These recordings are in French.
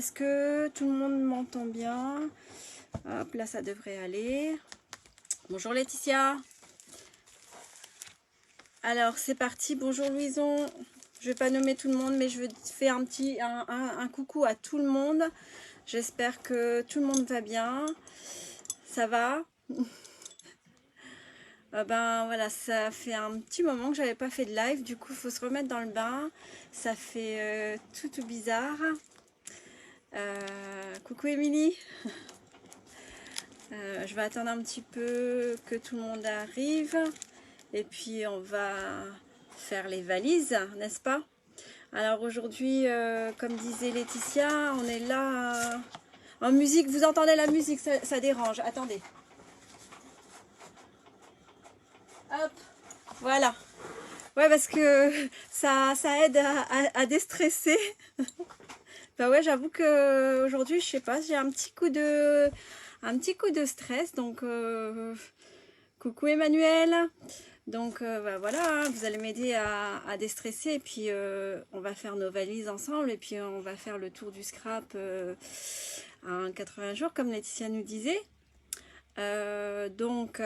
est-ce que tout le monde m'entend bien? Hop, là ça devrait aller. Bonjour Laetitia. Alors c'est parti, bonjour Louison. Je vais pas nommer tout le monde, mais je veux faire un coucou à tout le monde. J'espère que tout le monde va bien. Ça va? Ben voilà, ça fait un petit moment que j'avais pas fait de live, du coup il faut se remettre dans le bain. Ça fait tout bizarre. Coucou Émilie. Je vais attendre un petit peu que tout le monde arrive et puis on va faire les valises, n'est-ce pas? Alors aujourd'hui, comme disait Laetitia, on est là en musique. Vous entendez la musique, ça dérange. Attendez. Hop, voilà. Ouais, parce que ça aide à déstresser. Bah ouais, j'avoue que aujourd'hui, je sais pas, j'ai un petit coup de stress. Donc coucou Emmanuel. Donc bah, voilà, hein, vous allez m'aider à déstresser et puis on va faire nos valises ensemble et puis on va faire le tour du scrap en 80 jours comme Laetitia nous disait. Donc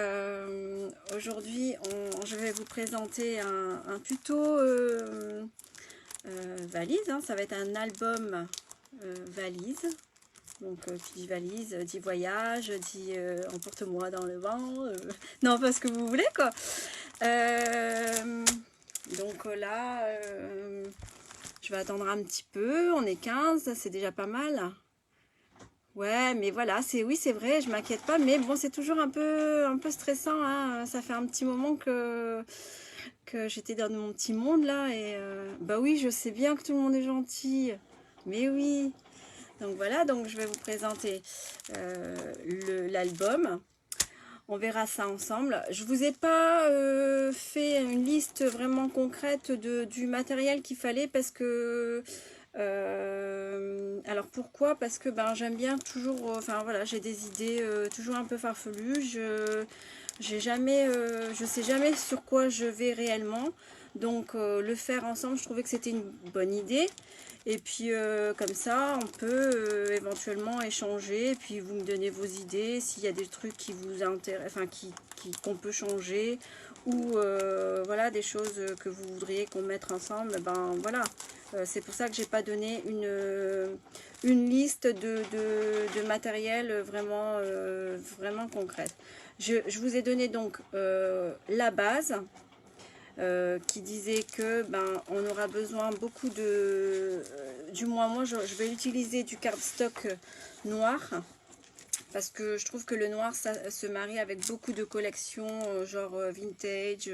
aujourd'hui je vais vous présenter un tuto valise, hein. Ça va être un album valise. Donc qui dit valise, dit voyage, dit emporte-moi dans le vent, non pas ce que vous voulez quoi. Donc là je vais attendre un petit peu, on est 15, c'est déjà pas mal. Ouais, mais voilà, oui, c'est vrai, je m'inquiète pas, mais bon, c'est toujours un peu stressant, hein. Ça fait un petit moment que j'étais dans mon petit monde là, et bah oui, je sais bien que tout le monde est gentil, mais oui. Donc voilà, donc je vais vous présenter l'album. On verra ça ensemble. Je vous ai pas fait une liste vraiment concrète du matériel qu'il fallait parce que alors pourquoi? Parce que ben j'aime bien toujours, enfin voilà, j'ai des idées toujours un peu farfelues. Je sais jamais sur quoi je vais réellement. Donc le faire ensemble, je trouvais que c'était une bonne idée. Et puis comme ça, on peut éventuellement échanger. Et puis vous me donnez vos idées, s'il y a des trucs qui vous intéressent, enfin qu'on peut changer, ou voilà des choses que vous voudriez qu'on mette ensemble. Ben voilà, c'est pour ça que j'ai pas donné une liste de matériel vraiment vraiment concrète. Je vous ai donné donc la base. Qui disait que ben on aura besoin beaucoup du moins moi je vais utiliser du cardstock noir parce que je trouve que le noir ça se marie avec beaucoup de collections genre vintage,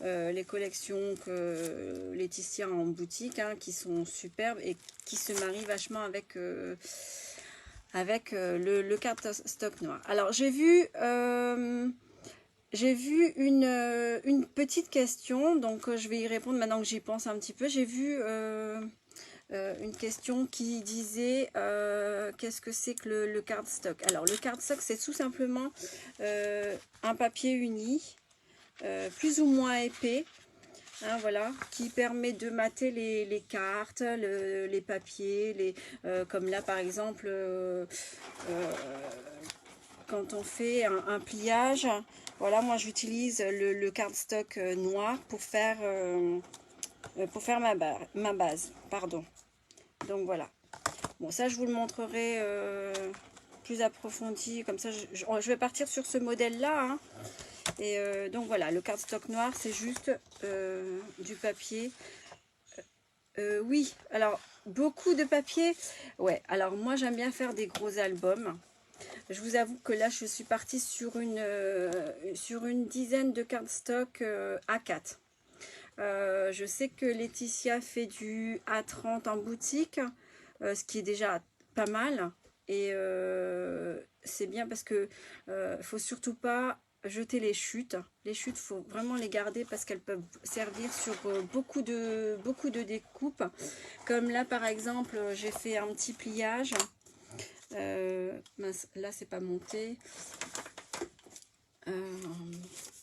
les collections que Laetitia a en boutique, hein, qui sont superbes et qui se marient vachement avec le cardstock noir. Alors j'ai vu une petite question, donc je vais y répondre maintenant que j'y pense un petit peu. J'ai vu une question qui disait qu'est-ce que c'est que le cardstock? Alors le cardstock, c'est tout simplement un papier uni, plus ou moins épais, hein, voilà, qui permet de mater les cartes, les papiers, comme là par exemple, quand on fait un pliage. Voilà, moi j'utilise le cardstock noir pour faire ma base. Pardon. Donc voilà. Bon, ça je vous le montrerai plus approfondi. Comme ça, je vais partir sur ce modèle-là, hein. Et donc voilà, le cardstock noir, c'est juste du papier. Oui, alors beaucoup de papier. Ouais, alors moi j'aime bien faire des gros albums. Je vous avoue que là, je suis partie sur une dizaine de cardstock A4. Je sais que Laetitia fait du A30 en boutique, ce qui est déjà pas mal. Et c'est bien parce que faut surtout pas jeter les chutes. Les chutes, faut vraiment les garder parce qu'elles peuvent servir sur beaucoup de découpes. Comme là, par exemple, j'ai fait un petit pliage. Mince, là c'est pas monté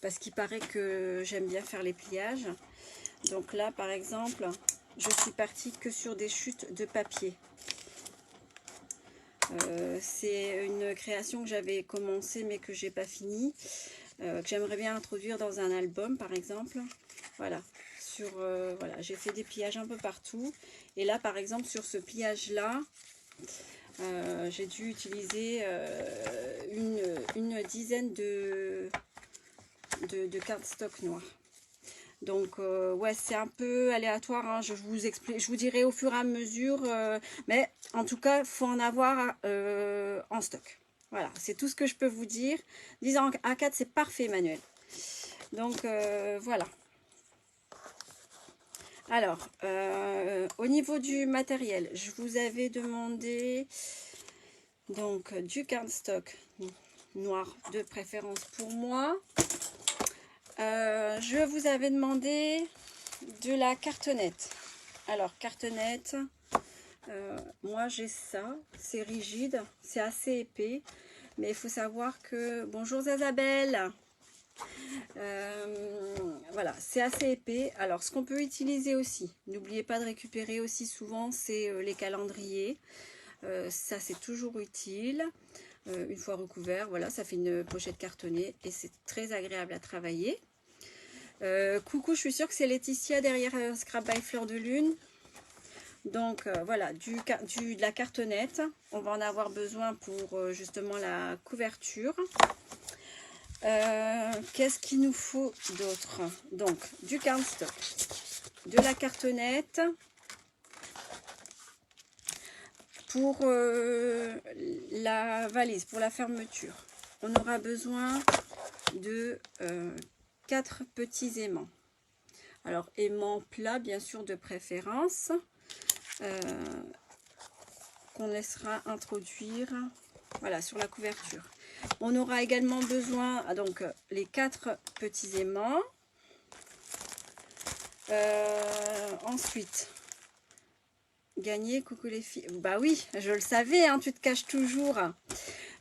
parce qu'il paraît que j'aime bien faire les pliages. Donc là par exemple je suis partie que sur des chutes de papier. C'est une création que j'avais commencé mais que j'ai pas fini, que j'aimerais bien introduire dans un album par exemple. Voilà, voilà, j'ai fait des pliages un peu partout. Et là par exemple sur ce pliage là, j'ai dû utiliser une dizaine de cardstock noir. Donc ouais, c'est un peu aléatoire, hein. Je vous explique, je vous dirai au fur et à mesure, mais en tout cas, il faut en avoir en stock. Voilà, c'est tout ce que je peux vous dire. 10 en A4, c'est parfait, Emmanuel. Donc voilà. Alors, au niveau du matériel, je vous avais demandé donc du cardstock noir de préférence pour moi. Je vous avais demandé de la cartonnette. Alors, cartonnette, moi j'ai ça, c'est rigide, c'est assez épais, mais il faut savoir que... Bonjour Isabelle. Voilà, c'est assez épais. Alors, ce qu'on peut utiliser aussi, n'oubliez pas de récupérer aussi souvent, c'est les calendriers. Ça, c'est toujours utile. Une fois recouvert, voilà, ça fait une pochette cartonnée et c'est très agréable à travailler. Coucou, je suis sûre que c'est Laetitia derrière Scrap by Fleur de Lune. Donc voilà, de la cartonnette. On va en avoir besoin pour justement la couverture. Qu'est-ce qu'il nous faut d'autre? Donc du cardstock, de la cartonnette. Pour la valise, pour la fermeture, on aura besoin de 4 petits aimants. Alors, aimants plats, bien sûr, de préférence, qu'on laissera introduire, voilà, sur la couverture. On aura également besoin, donc, les 4 petits aimants. Ensuite, gagner, coucou les filles. Bah oui, je le savais, hein, tu te caches toujours.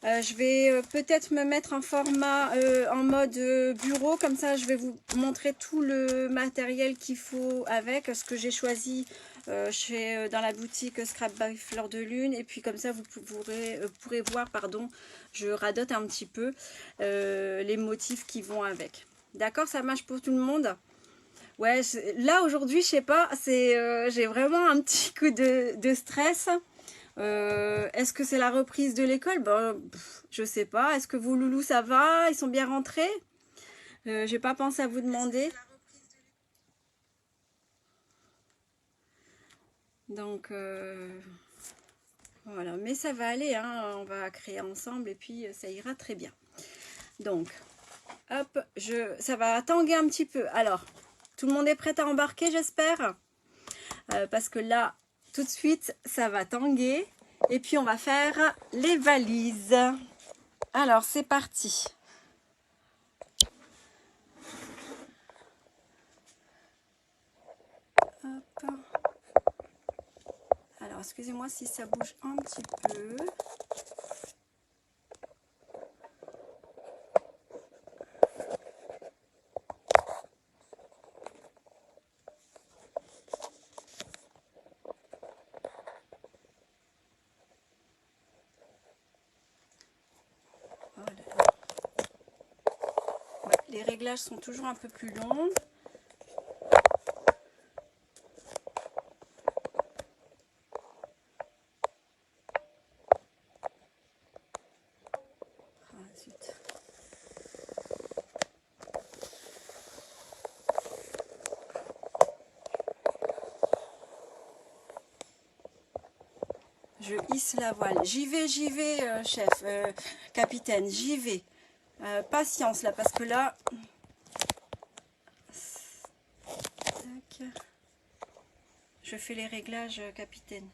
Je vais peut-être me mettre en format en mode bureau, comme ça je vais vous montrer tout le matériel qu'il faut avec, ce que j'ai choisi dans la boutique Scrap by Fleur de Lune, et puis comme ça vous pourrez voir, pardon, je radote un petit peu les motifs qui vont avec. D'accord, ça marche pour tout le monde? Ouais, là aujourd'hui, je sais pas, j'ai vraiment un petit coup de stress. Est-ce que c'est la reprise de l'école? Ben, je sais pas. Est-ce que vos loulous, ça va? Ils sont bien rentrés? J'ai pas pensé à vous demander. Donc, voilà. Mais ça va aller, hein. On va créer ensemble et puis ça ira très bien. Donc, hop, ça va tanguer un petit peu. Alors, tout le monde est prêt à embarquer, j'espère? Parce que là, tout de suite, ça va tanguer. Et puis, on va faire les valises. Alors, c'est parti. Hop. Alors, excusez-moi si ça bouge un petit peu. Les réglages sont toujours un peu plus longs. Ah, zut. Je hisse la voile. J'y vais, chef, capitaine, j'y vais. Patience là, parce que là... Tac. Je fais les réglages, capitaine.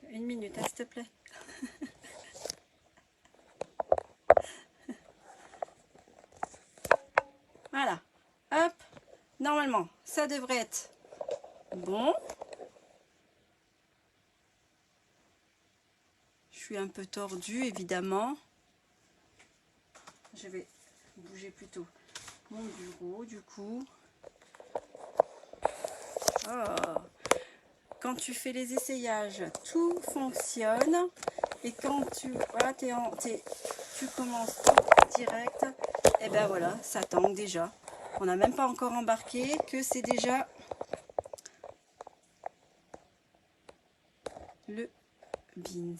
Une minute, hein, s'il te plaît. Voilà. Hop. Normalement, ça devrait être bon. Je suis un peu tordue, évidemment. Je vais bouger plutôt mon bureau, du coup. Oh. Quand tu fais les essayages, tout fonctionne. Et quand tu, voilà, tu commences direct, et ben voilà, ça tangue déjà. On n'a même pas encore embarqué que c'est déjà le beans.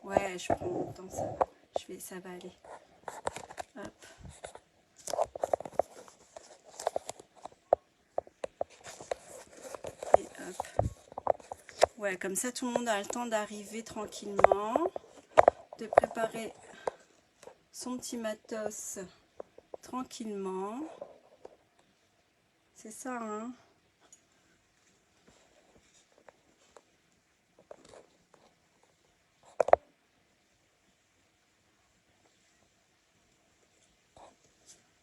Ouais, je prends mon temps, ça va. Ça va aller. Hop. Et hop. Ouais, comme ça, tout le monde a le temps d'arriver tranquillement, de préparer son petit matos tranquillement. C'est ça, hein?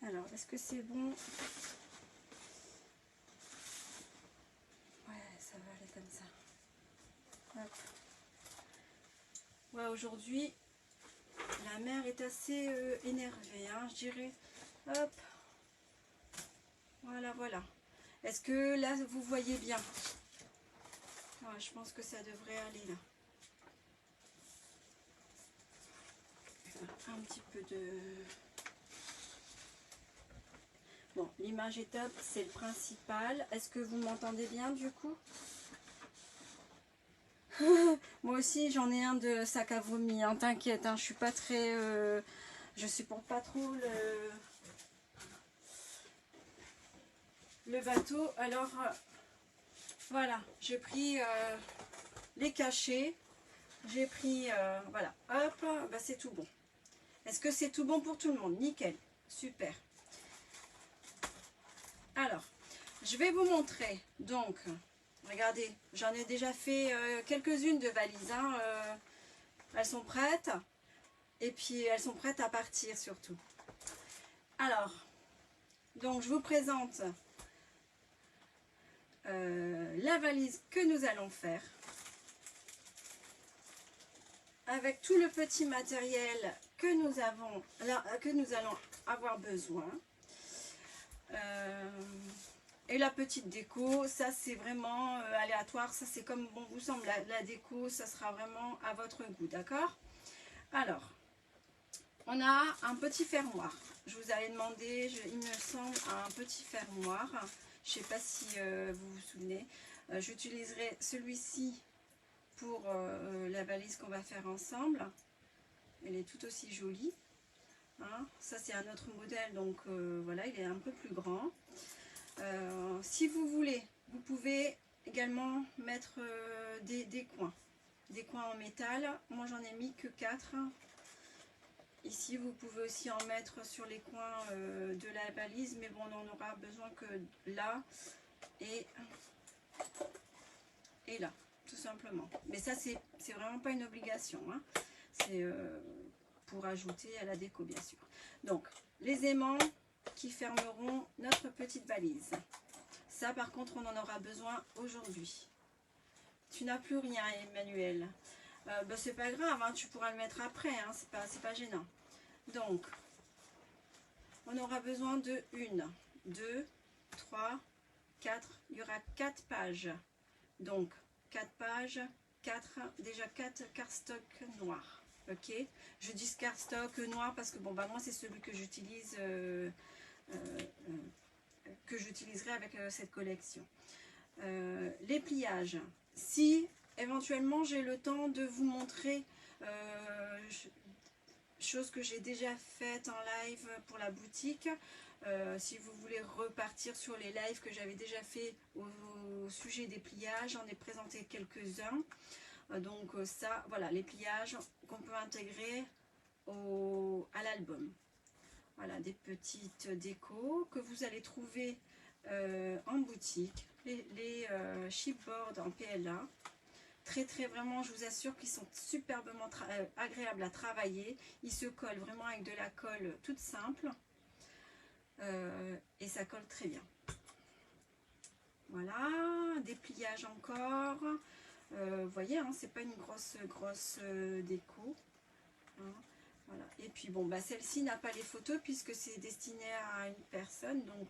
Alors, est-ce que c'est bon? Ouais, ça va aller comme ça. Hop. Ouais, aujourd'hui, la mère est assez énervée, hein, je dirais. Hop. Voilà, voilà. Est-ce que là, vous voyez bien? Ouais, je pense que ça devrait aller là. Un petit peu de... Bon, l'image est top, c'est le principal. Est-ce que vous m'entendez bien du coup? Moi aussi, j'en ai un de sac à vomi, hein, t'inquiète, hein, je suis pas très... je supporte pas trop le bateau. Alors, voilà, j'ai pris les cachets. J'ai pris, voilà, hop, bah c'est tout bon. Est-ce que c'est tout bon pour tout le monde? Nickel, super. Alors, je vais vous montrer, donc, regardez, j'en ai déjà fait quelques-unes de valises, hein, elles sont prêtes, et puis elles sont prêtes à partir surtout. Alors, donc je vous présente la valise que nous allons faire, avec tout le petit matériel que nous avons, là, que nous allons avoir besoin. Et la petite déco, ça c'est vraiment aléatoire, ça c'est comme bon vous semble, la déco ça sera vraiment à votre goût, d'accord? Alors, on a un petit fermoir, je vous avais demandé, il me semble, un petit fermoir, je ne sais pas si vous vous souvenez, j'utiliserai celui-ci pour la valise qu'on va faire ensemble, elle est tout aussi jolie, hein? Ça c'est un autre modèle, donc voilà, il est un peu plus grand. Si vous voulez, vous pouvez également mettre des coins en métal. Moi j'en ai mis que 4. Ici vous pouvez aussi en mettre sur les coins de la valise, mais bon, on n'en aura besoin que là et là, tout simplement. Mais ça c'est vraiment pas une obligation, hein. C'est pour ajouter à la déco bien sûr. Donc les aimants qui fermeront notre petite valise. Ça, par contre, on en aura besoin aujourd'hui. Tu n'as plus rien, Emmanuel. Bah, c'est pas grave, hein, tu pourras le mettre après, hein, c'est pas gênant. Donc, on aura besoin de 1, 2, 3, 4. Il y aura 4 pages. Donc, 4 pages, 4, déjà 4 cardstock noirs. Ok, je dis cardstock noir parce que bon, bah, moi, c'est celui que j'utilise. Que j'utiliserai avec cette collection. Les pliages, si éventuellement j'ai le temps de vous montrer chose que j'ai déjà faite en live pour la boutique, si vous voulez repartir sur les lives que j'avais déjà fait au sujet des pliages, j'en ai présenté quelques-uns. Donc ça, voilà, les pliages qu'on peut intégrer à l'album. Voilà, des petites décos que vous allez trouver en boutique. Les chipboards en PLA. Très vraiment, je vous assure qu'ils sont superbement agréables à travailler. Ils se collent vraiment avec de la colle toute simple. Et ça colle très bien. Voilà, des pliages encore. Vous voyez, hein, c'est pas une grosse déco. Hein. Voilà. Et puis bon, bah, celle-ci n'a pas les photos puisque c'est destiné à une personne, donc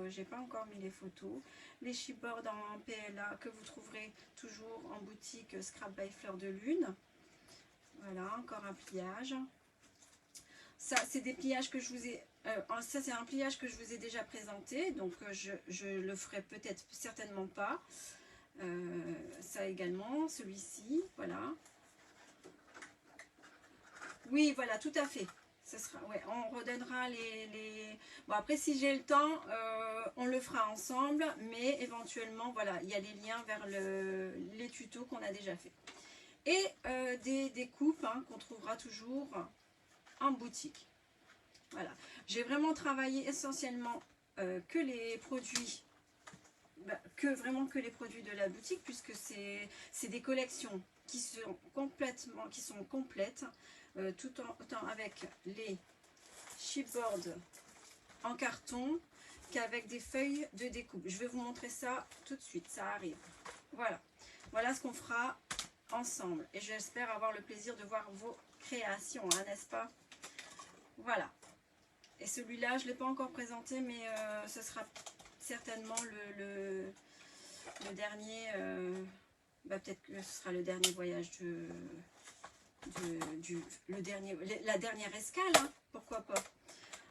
j'ai pas encore mis les photos. Les chipboards en PLA que vous trouverez toujours en boutique Scrap by Fleur de Lune. Voilà, encore un pliage. Ça, c'est des pliages que je vous ai... ça, c'est un pliage que je vous ai déjà présenté. Donc, je le ferai peut-être certainement pas. Ça également, celui-ci, voilà. Oui, voilà, tout à fait. Ça sera, ouais, on redonnera les... Bon, après, si j'ai le temps, on le fera ensemble. Mais éventuellement, voilà, il y a les liens vers les tutos qu'on a déjà fait. Et des coupes hein, qu'on trouvera toujours en boutique. Voilà, j'ai vraiment travaillé essentiellement que les produits, vraiment que les produits de la boutique, puisque c'est des collections qui sont complètes, autant avec les chipboards en carton qu'avec des feuilles de découpe. Je vais vous montrer ça tout de suite, ça arrive. Voilà, voilà ce qu'on fera ensemble et j'espère avoir le plaisir de voir vos créations, hein, n'est-ce pas? Voilà. Et celui-là, je ne l'ai pas encore présenté, mais ce sera certainement le dernier, peut-être que ce sera le dernier voyage la dernière escale, hein, pourquoi pas.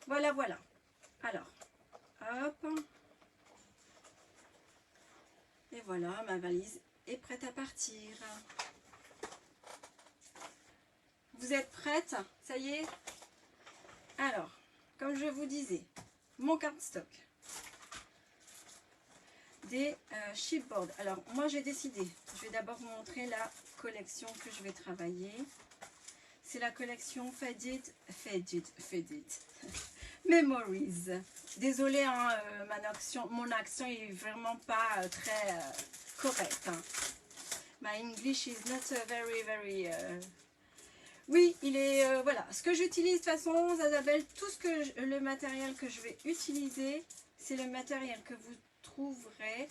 Voilà, voilà. Alors, hop. Et voilà, ma valise est prête à partir. Vous êtes prête? Ça y est? Alors, comme je vous disais, mon cardstock, des chipboards. Alors, moi j'ai décidé, je vais d'abord vous montrer la collection que je vais travailler. C'est la collection Faded Memories. Désolée, hein, mon accent est vraiment pas très correct. Hein. My English is not very... Oui, il est... voilà, ce que j'utilise de toute façon, Isabelle, le matériel que je vais utiliser, c'est le matériel que vous trouverez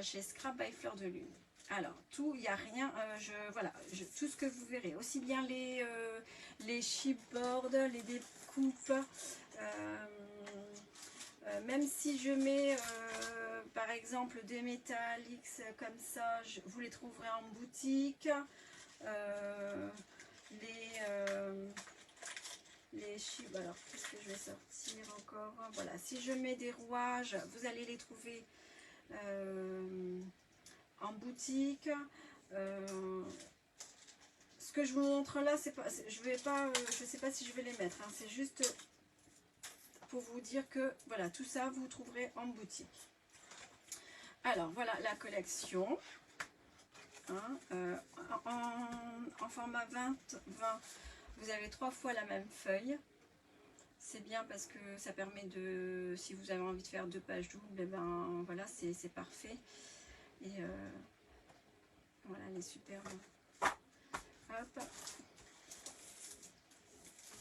chez Scrap by Fleur de Lune. Alors, tout, il n'y a rien, tout ce que vous verrez, aussi bien les chipboards, les découpes, même si je mets par exemple des métalliques comme ça, vous les trouverez en boutique. Les chips, alors qu'est-ce que je vais sortir encore? Voilà, si je mets des rouages, vous allez les trouver en boutique. Ce que je vous montre là, c'est pas, je sais pas si je vais les mettre. Hein, c'est juste pour vous dire que voilà, tout ça vous trouverez en boutique. Alors voilà la collection. Hein, en format 20, vous avez 3 fois la même feuille. C'est bien parce que ça permet de, si vous avez envie de faire 2 pages doubles, et ben voilà, c'est parfait. Et voilà, elle est superbe. Hop.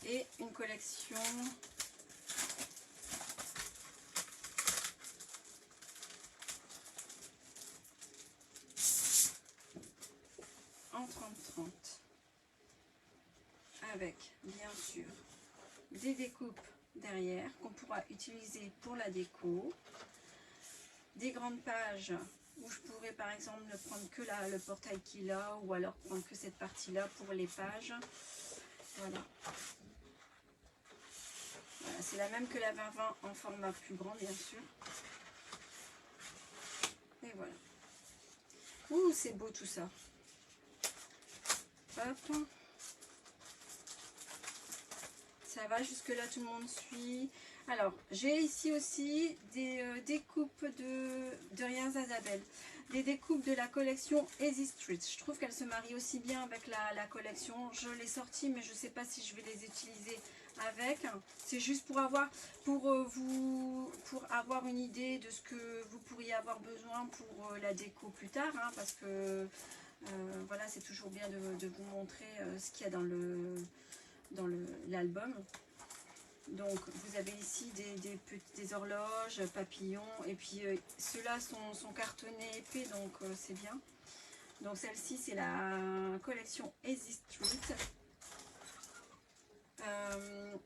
Et une collection en 30-30 avec bien sûr des découpes derrière qu'on pourra utiliser pour la déco, des grandes pages où je pourrais par exemple ne prendre que le portail qu'il a ou alors prendre que cette partie là pour les pages. Voilà, voilà, c'est la même que la 20-20 en format plus grand bien sûr. Et voilà. Ouh, c'est beau tout ça. Hop. Ça va, jusque là tout le monde suit. Alors, j'ai ici aussi des découpes de Rien Isabelle. Des découpes de la collection Easy Street. Je trouve qu'elles se marient aussi bien avec la collection. Je l'ai sortie, mais je ne sais pas si je vais les utiliser avec. C'est juste pour avoir, pour avoir une idée de ce que vous pourriez avoir besoin pour la déco plus tard. Hein, parce que, voilà, c'est toujours bien de vous montrer ce qu'il y a dans l'album. Donc vous avez ici des horloges, papillons, et puis ceux-là sont cartonnés épais, donc c'est bien. Donc celle-ci c'est la collection Easy Street.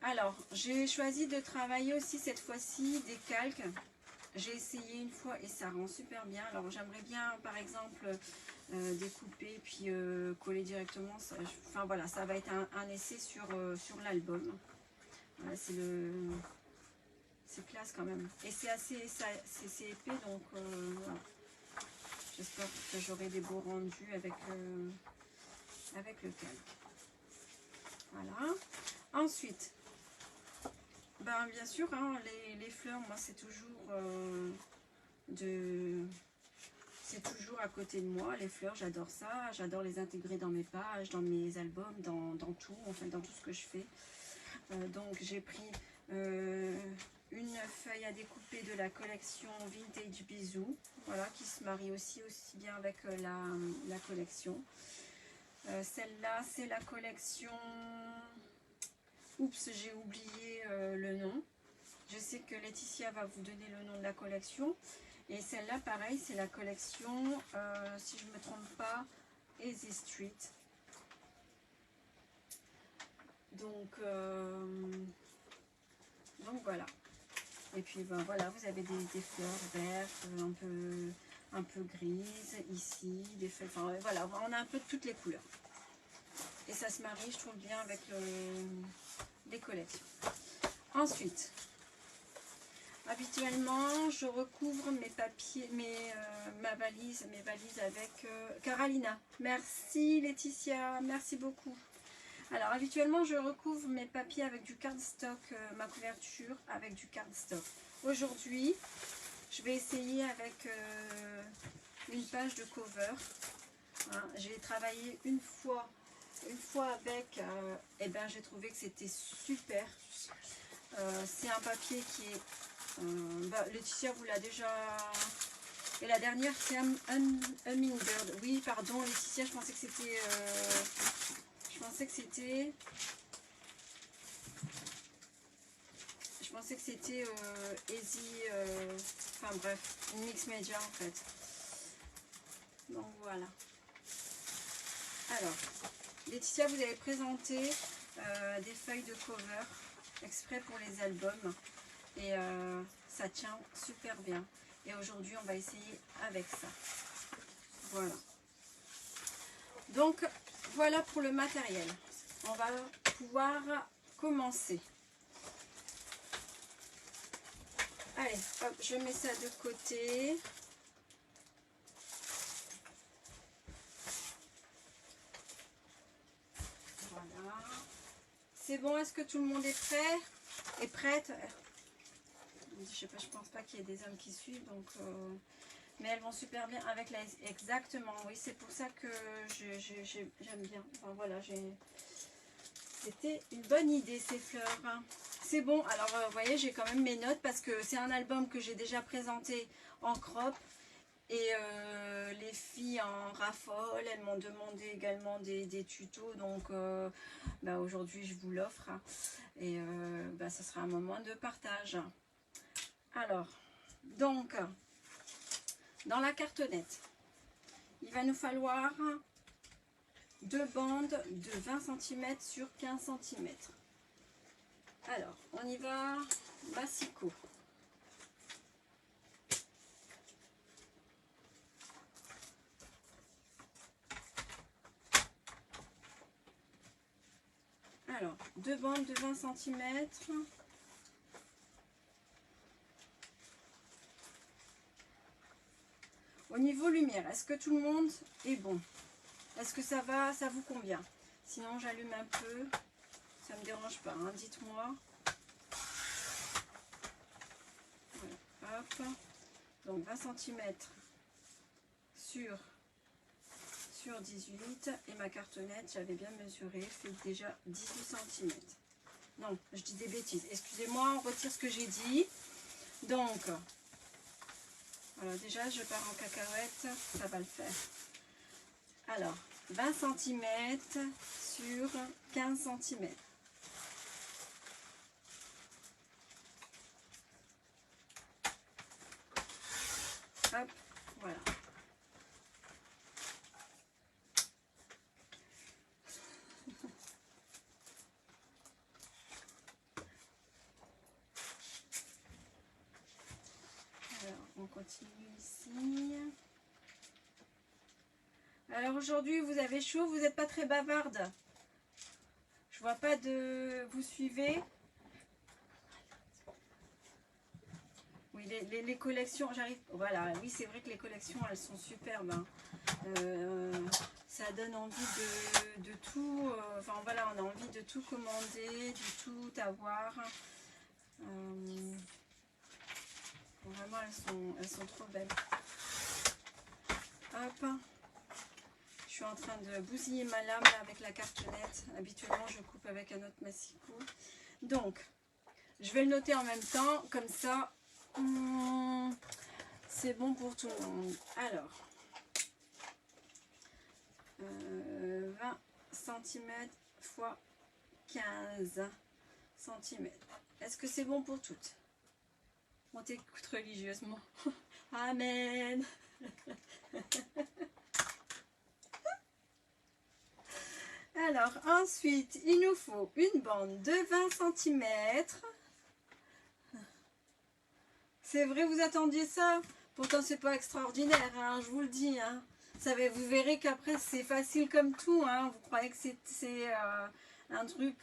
Alors j'ai choisi de travailler aussi cette fois-ci des calques. j'ai essayé une fois et ça rend super bien. Alors j'aimerais bien par exemple découper puis coller directement. Ça, enfin voilà, ça va être un essai sur l'album. Voilà, c'est classe quand même. Et c'est assez c'est épais donc voilà. J'espère que j'aurai des beaux rendus avec le calque. Voilà. Ensuite, ben bien sûr, hein, les fleurs, moi c'est toujours c'est toujours à côté de moi. Les fleurs, j'adore ça. J'adore les intégrer dans mes pages, dans mes albums, dans tout, enfin dans tout ce que je fais. Donc j'ai pris une feuille à découper de la collection Vintage Bisous, voilà, qui se marie aussi bien avec la collection. Celle-là, c'est la collection... Oups, j'ai oublié le nom. Je sais que Laetitia va vous donner le nom de la collection. Et celle-là, pareil, c'est la collection, si je ne me trompe pas, Easy Street. Donc voilà. Et puis ben voilà, vous avez des fleurs vertes, un peu grises ici, des feuilles, enfin voilà, on a un peu de toutes les couleurs. Et ça se marie, je trouve bien avec les collections. Ensuite, habituellement, je recouvre mes papiers, mes valises avec Carolina. Merci Laetitia, merci beaucoup. Alors habituellement je recouvre mes papiers avec du cardstock, ma couverture avec du cardstock. Aujourd'hui je vais essayer avec une page de cover. Hein, j'ai travaillé une fois avec, et ben j'ai trouvé que c'était super. C'est un papier qui est, Laetitia vous l'a déjà, et la dernière c'est un Hummingbird. Oui pardon Laetitia, je pensais que c'était... Je pensais que c'était Easy, enfin bref, une mix média en fait. Donc voilà. Alors, Laetitia vous avez présenté des feuilles de cover exprès pour les albums et ça tient super bien. Et aujourd'hui on va essayer avec ça. Voilà. Donc voilà pour le matériel. On va pouvoir commencer. Allez, hop, je mets ça de côté. Voilà. C'est bon, est-ce que tout le monde est prêt? Est prête? Je sais pas, je pense pas qu'il y ait des hommes qui suivent, donc... mais elles vont super bien avec la... Exactement, oui, c'est pour ça que j'aime bien. Enfin voilà, c'était une bonne idée ces fleurs. C'est bon, alors vous voyez, j'ai quand même mes notes parce que c'est un album que j'ai déjà présenté en crop. Et les filles en raffole, elles m'ont demandé également des tutos. Donc aujourd'hui, je vous l'offre. Et ce sera un moment de partage. Alors, donc, dans la cartonnette, il va nous falloir 2 bandes de 20 cm sur 15 cm. Alors, on y va massicot. Alors, 2 bandes de 20 cm. Au niveau lumière, est-ce que tout le monde est bon? Est-ce que ça va, ça vous convient? Sinon, j'allume un peu. Ça ne me dérange pas, hein, dites-moi. Voilà, hop. Donc 20 cm sur 18. Et ma cartonnette, j'avais bien mesuré, fait déjà 18 cm. Non, je dis des bêtises. Excusez-moi, on retire ce que j'ai dit. Donc, voilà, déjà, je pars en cacahuète, ça va le faire. Alors, 20 cm sur 15 cm. Hop, voilà. On continue ici. Alors aujourd'hui, vous avez chaud, vous n'êtes pas très bavarde. Je vois pas de... Vous suivez? Oui, les collections, j'arrive... Voilà, oui, c'est vrai que les collections, elles sont superbes. Hein. Ça donne envie de tout. Enfin, voilà, on a envie de tout commander, de tout avoir. Vraiment, elles sont trop belles. Hop. Je suis en train de bousiller ma lame là, avec la cartonnette. Habituellement, je coupe avec un autre massicot. Donc, je vais le noter en même temps. Comme ça, c'est bon pour tout le monde. Alors, 20 cm x 15 cm. Est-ce que c'est bon pour toutes? On t'écoute religieusement. Amen. Alors, ensuite, il nous faut une bande de 20 cm. C'est vrai, vous attendiez ça? Pourtant, c'est pas extraordinaire, hein, je vous le dis. Hein. Vous verrez qu'après, c'est facile comme tout. Hein. Vous croyez que c'est un truc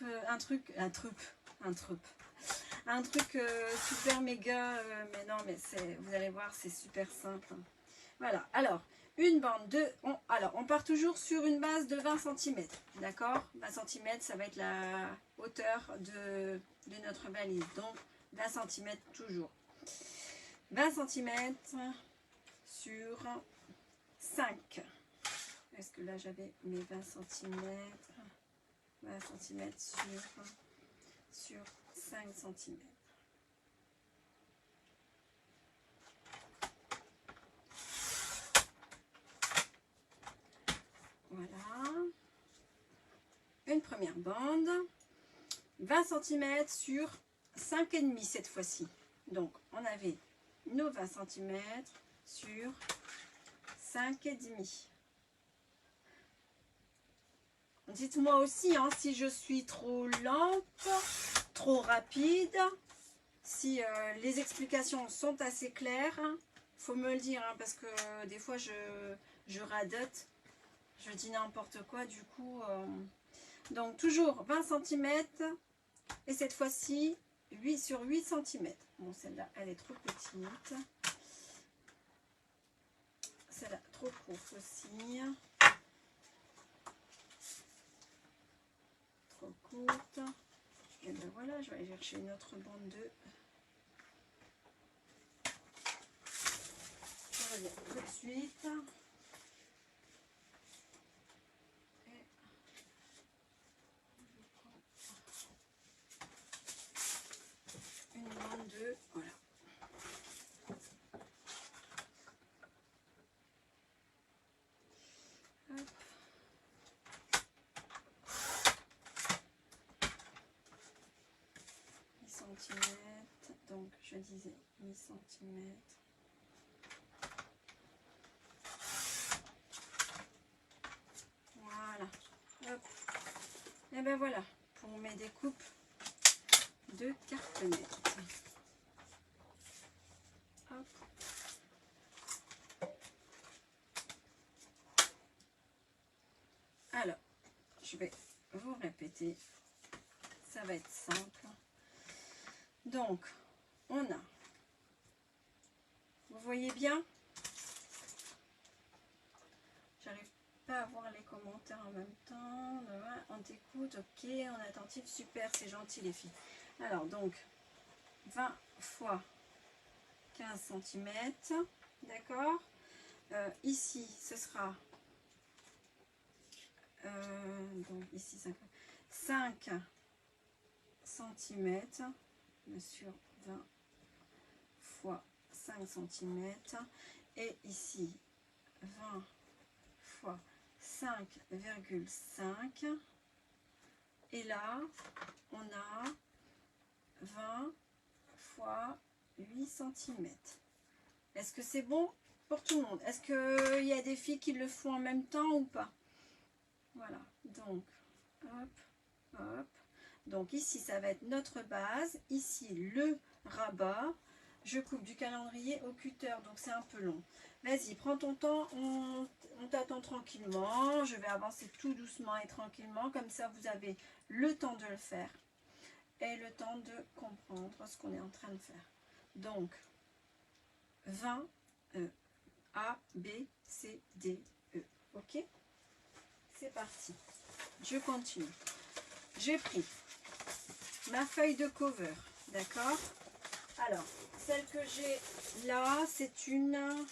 super méga. Mais non, mais vous allez voir, c'est super simple. Voilà, alors, une bande de... on part toujours sur une base de 20 cm. D'accord? 20 cm, ça va être la hauteur de notre valise. Donc, 20 cm toujours. 20 cm sur 5. Est-ce que là j'avais mes 20 cm 20 cm sur 5 cm. Voilà. Une première bande. 20 cm sur 5,5 cette fois-ci. Donc on avait nos 20 cm sur 5,5. Dites-moi aussi hein, si je suis trop lente, trop rapide, si les explications sont assez claires. Faut me le dire hein, parce que des fois je radote, je dis n'importe quoi du coup. Donc toujours 20 cm et cette fois-ci 8 sur 8 cm. Bon, celle-là, elle est trop petite. Celle-là, trop courte aussi. Trop courte. Et ben voilà, je vais aller chercher une autre bande de... Je reviens tout de suite. Et je prends une bande de... Voilà. Hop. Centimètres, donc je disais 8 cm. Voilà. Hop. Et ben voilà pour mes découpes de cartonnettes. Hop. Alors, je vais vous répéter. Ça va être simple. Donc, on a, vous voyez bien, j'arrive pas à voir les commentaires en même temps, on t'écoute, ok, on est attentif, super, c'est gentil les filles. Alors, donc, 20 fois 15 cm, d'accord, ici, ce sera, donc ici, 5 cm, sur 20 fois 5 cm et ici 20 fois 5,5 et là on a 20 fois 8 cm. Est-ce que c'est bon pour tout le monde? Est-ce qu'il y a des filles qui le font en même temps ou pas? Voilà, donc hop, hop. Donc ici, ça va être notre base. Ici, le rabat. Je coupe du calendrier au cutter, donc c'est un peu long. Vas-y, prends ton temps, on t'attend tranquillement. Je vais avancer tout doucement et tranquillement, comme ça vous avez le temps de le faire et le temps de comprendre ce qu'on est en train de faire. Donc, 20 A, B, C, D, E. Ok? C'est parti. Je continue. J'ai pris ma feuille de cover, d'accord? Alors, celle que j'ai là, c'est une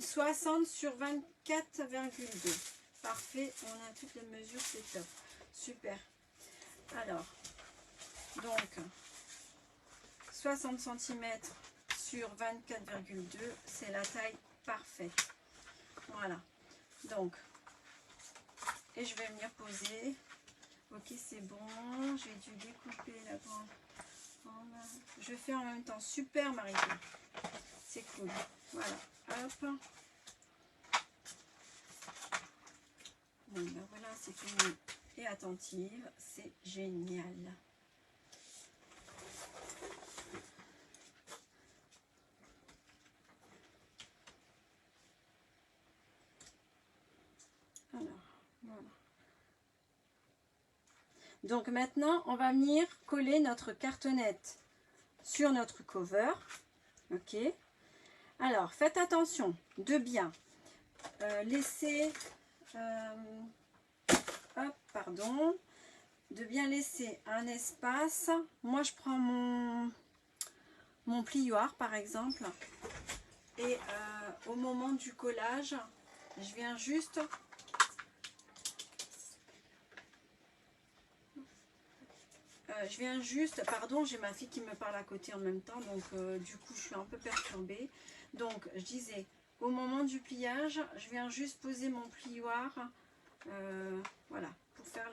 60 sur 24,2. Parfait, on a toutes les mesures, c'est top. Super. Alors, donc, 60 cm sur 24,2, c'est la taille parfaite. Voilà. Donc, et je vais venir poser. Ok, c'est bon. J'ai dû découper la grande. Je fais en même temps. Super, Marie. C'est cool. Voilà. Hop. Bon, ben voilà, c'est fini. Et attentive. C'est génial. Alors, voilà. Donc maintenant, on va venir coller notre cartonnette sur notre cover. Ok. Alors, faites attention de bien laisser, hop, pardon, de bien laisser un espace. Moi, je prends mon plioir, par exemple, et au moment du collage, je viens juste... pardon, j'ai ma fille qui me parle à côté en même temps, donc du coup je suis un peu perturbée. Donc je disais, au moment du pliage, je viens juste poser mon plioir, voilà, pour faire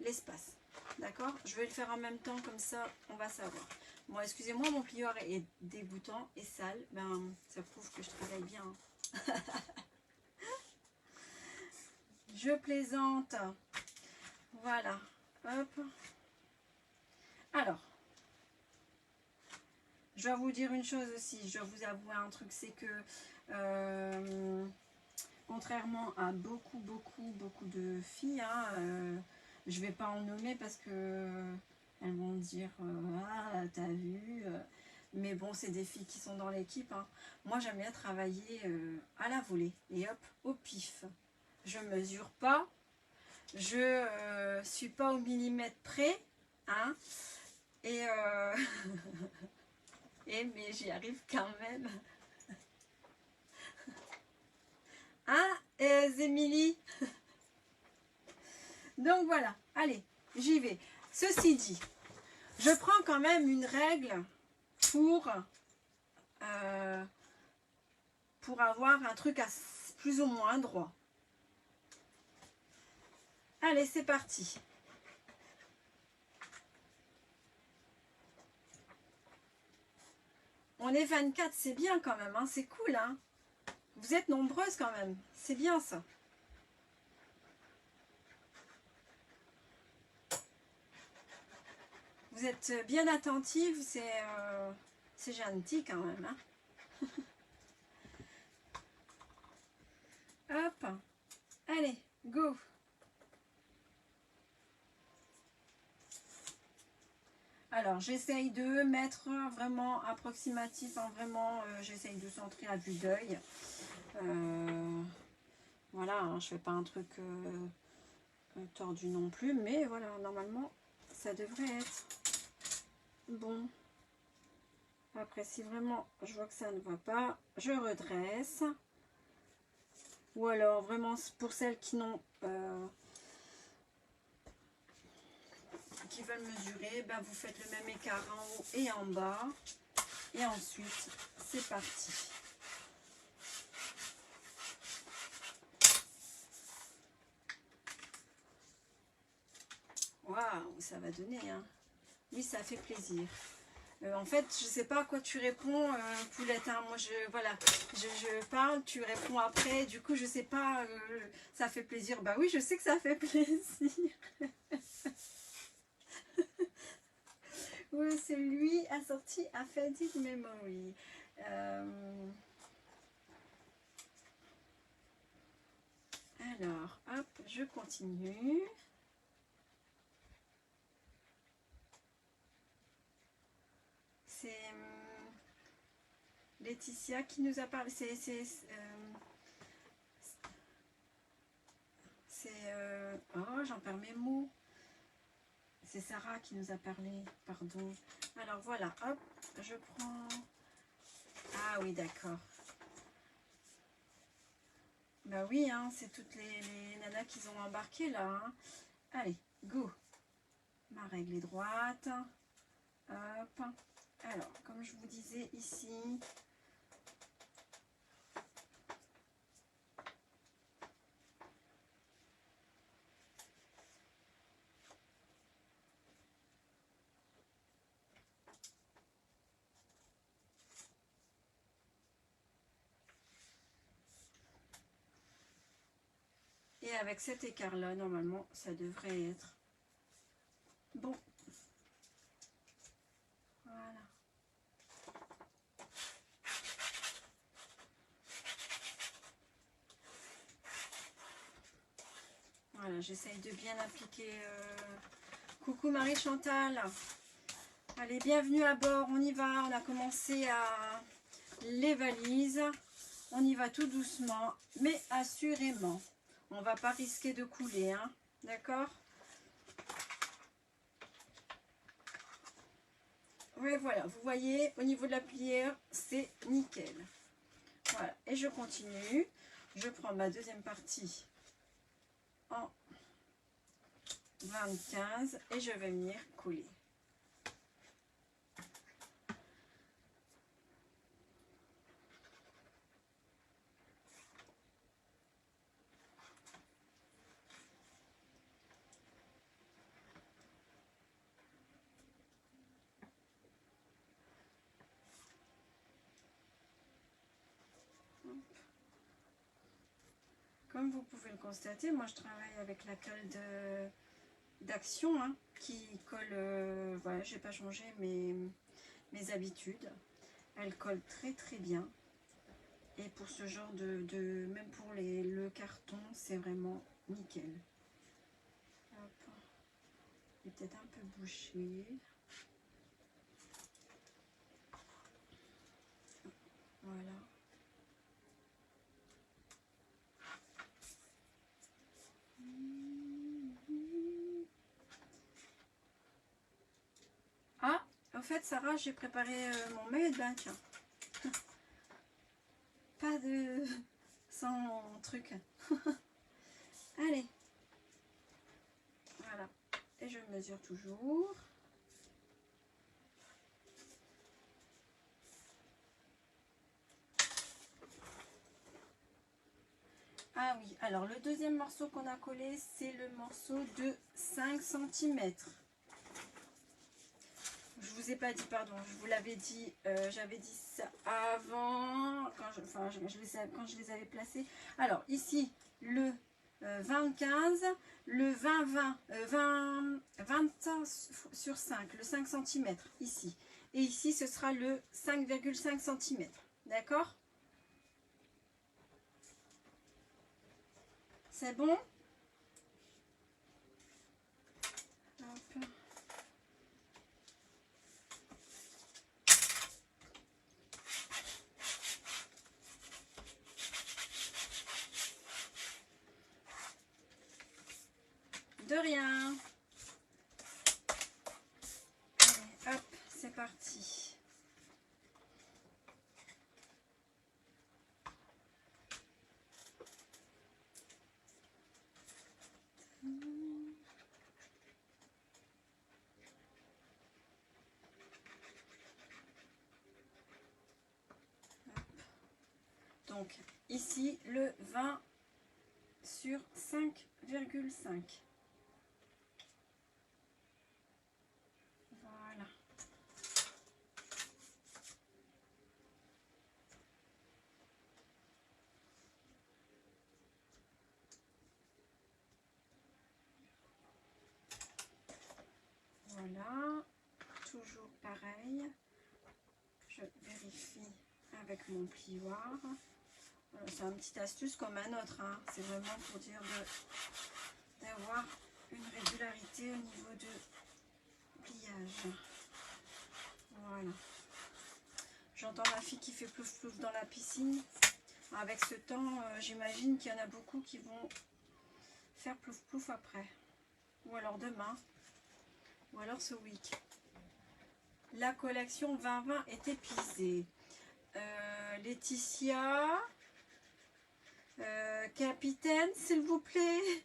l'espace. D'accord? Je vais le faire en même temps, comme ça on va savoir. Bon, excusez-moi, mon plioir est dégoûtant et sale, ben ça prouve que je travaille bien. Je plaisante. Voilà, hop. Alors, je dois vous dire une chose aussi, je dois vous avouer un truc, c'est que contrairement à beaucoup de filles, hein, je vais pas en nommer parce que elles vont dire ah t'as vu, mais bon c'est des filles qui sont dans l'équipe, hein. Moi j'aime bien travailler à la volée et hop au pif. Je mesure pas, je suis pas au millimètre près, hein, et mais j'y arrive quand même. Hein, Émilie? Donc voilà, allez, j'y vais. Ceci dit, je prends quand même une règle pour avoir un truc plus ou moins droit. Allez, c'est parti. On est 24, c'est bien quand même, hein, c'est cool, hein. Vous êtes nombreuses quand même, c'est bien ça. Vous êtes bien attentives, c'est gentil quand même, hein. Hop, allez, go. Alors, j'essaye de mettre vraiment approximatif, hein, vraiment, j'essaye de centrer à vue d'œil. Voilà, hein, je fais pas un truc tordu non plus, mais voilà, normalement, ça devrait être bon. Après, si vraiment je vois que ça ne va pas, je redresse. Ou alors, vraiment, pour celles qui n'ont... qui veulent mesurer, ben vous faites le même écart en haut et en bas. Et ensuite, c'est parti. Waouh, ça va donner, hein. Oui, ça fait plaisir. En fait, je sais pas à quoi tu réponds, Poulette, hein. Moi, voilà, je parle, tu réponds après. Du coup, je sais pas, ça fait plaisir. Bah oui, je sais que ça fait plaisir. Ouais, c'est lui assorti à Faded Memory. Alors, hop, je continue. C'est Laetitia qui nous a parlé. Oh, j'en perds mes mots. C'est Sarah qui nous a parlé, pardon. Alors voilà, hop, je prends... Ah oui, d'accord. Bah oui, hein, c'est toutes les nanas qu'ils ont embarquées là. Hein. Allez, go. Ma règle est droite. Hop. Alors, comme je vous disais ici... Et avec cet écart-là, normalement, ça devrait être bon. Voilà. Voilà, j'essaye de bien appliquer. Coucou Marie-Chantal. Allez, bienvenue à bord. On y va. On a commencé à les valises. On y va tout doucement, mais assurément. On va pas risquer de couler, hein. D'accord? Oui, voilà. Vous voyez, au niveau de la plière, c'est nickel. Voilà. Et je continue. Je prends ma deuxième partie en 25 et je vais venir coller. Comme vous pouvez le constater, moi je travaille avec la colle d'Action hein, qui colle, voilà, j'ai pas changé mes habitudes. Elle colle très très bien. Et pour ce genre même pour le carton, c'est vraiment nickel. Hop. Il est peut-être un peu bouché. Voilà. Ah, en fait, Sarah, j'ai préparé mon maillot de bain, tiens. Pas de... sans truc. Allez. Voilà. Et je mesure toujours. Ah oui, alors le deuxième morceau qu'on a collé, c'est le morceau de 5 cm. Je vous ai pas dit, pardon, je vous l'avais dit, j'avais dit ça avant, quand je les avais placés. Alors ici, le 20-15, le 20 sur 5, le 5 cm ici. Et ici, ce sera le 5,5 cm. D'accord? C'est bon? Hop. De rien. Allez, hop, c'est parti. Donc ici le 20 sur 5,5. Voilà. Voilà. Toujours pareil. Je vérifie avec mon plioir. C'est une petite astuce comme un autre, hein. C'est vraiment pour dire d'avoir une régularité au niveau de pliage. Voilà. J'entends ma fille qui fait plouf plouf dans la piscine. Avec ce temps, j'imagine qu'il y en a beaucoup qui vont faire plouf plouf après. Ou alors demain. Ou alors ce week. La collection 2020 est épuisée. Laetitia, capitaine, s'il vous plaît.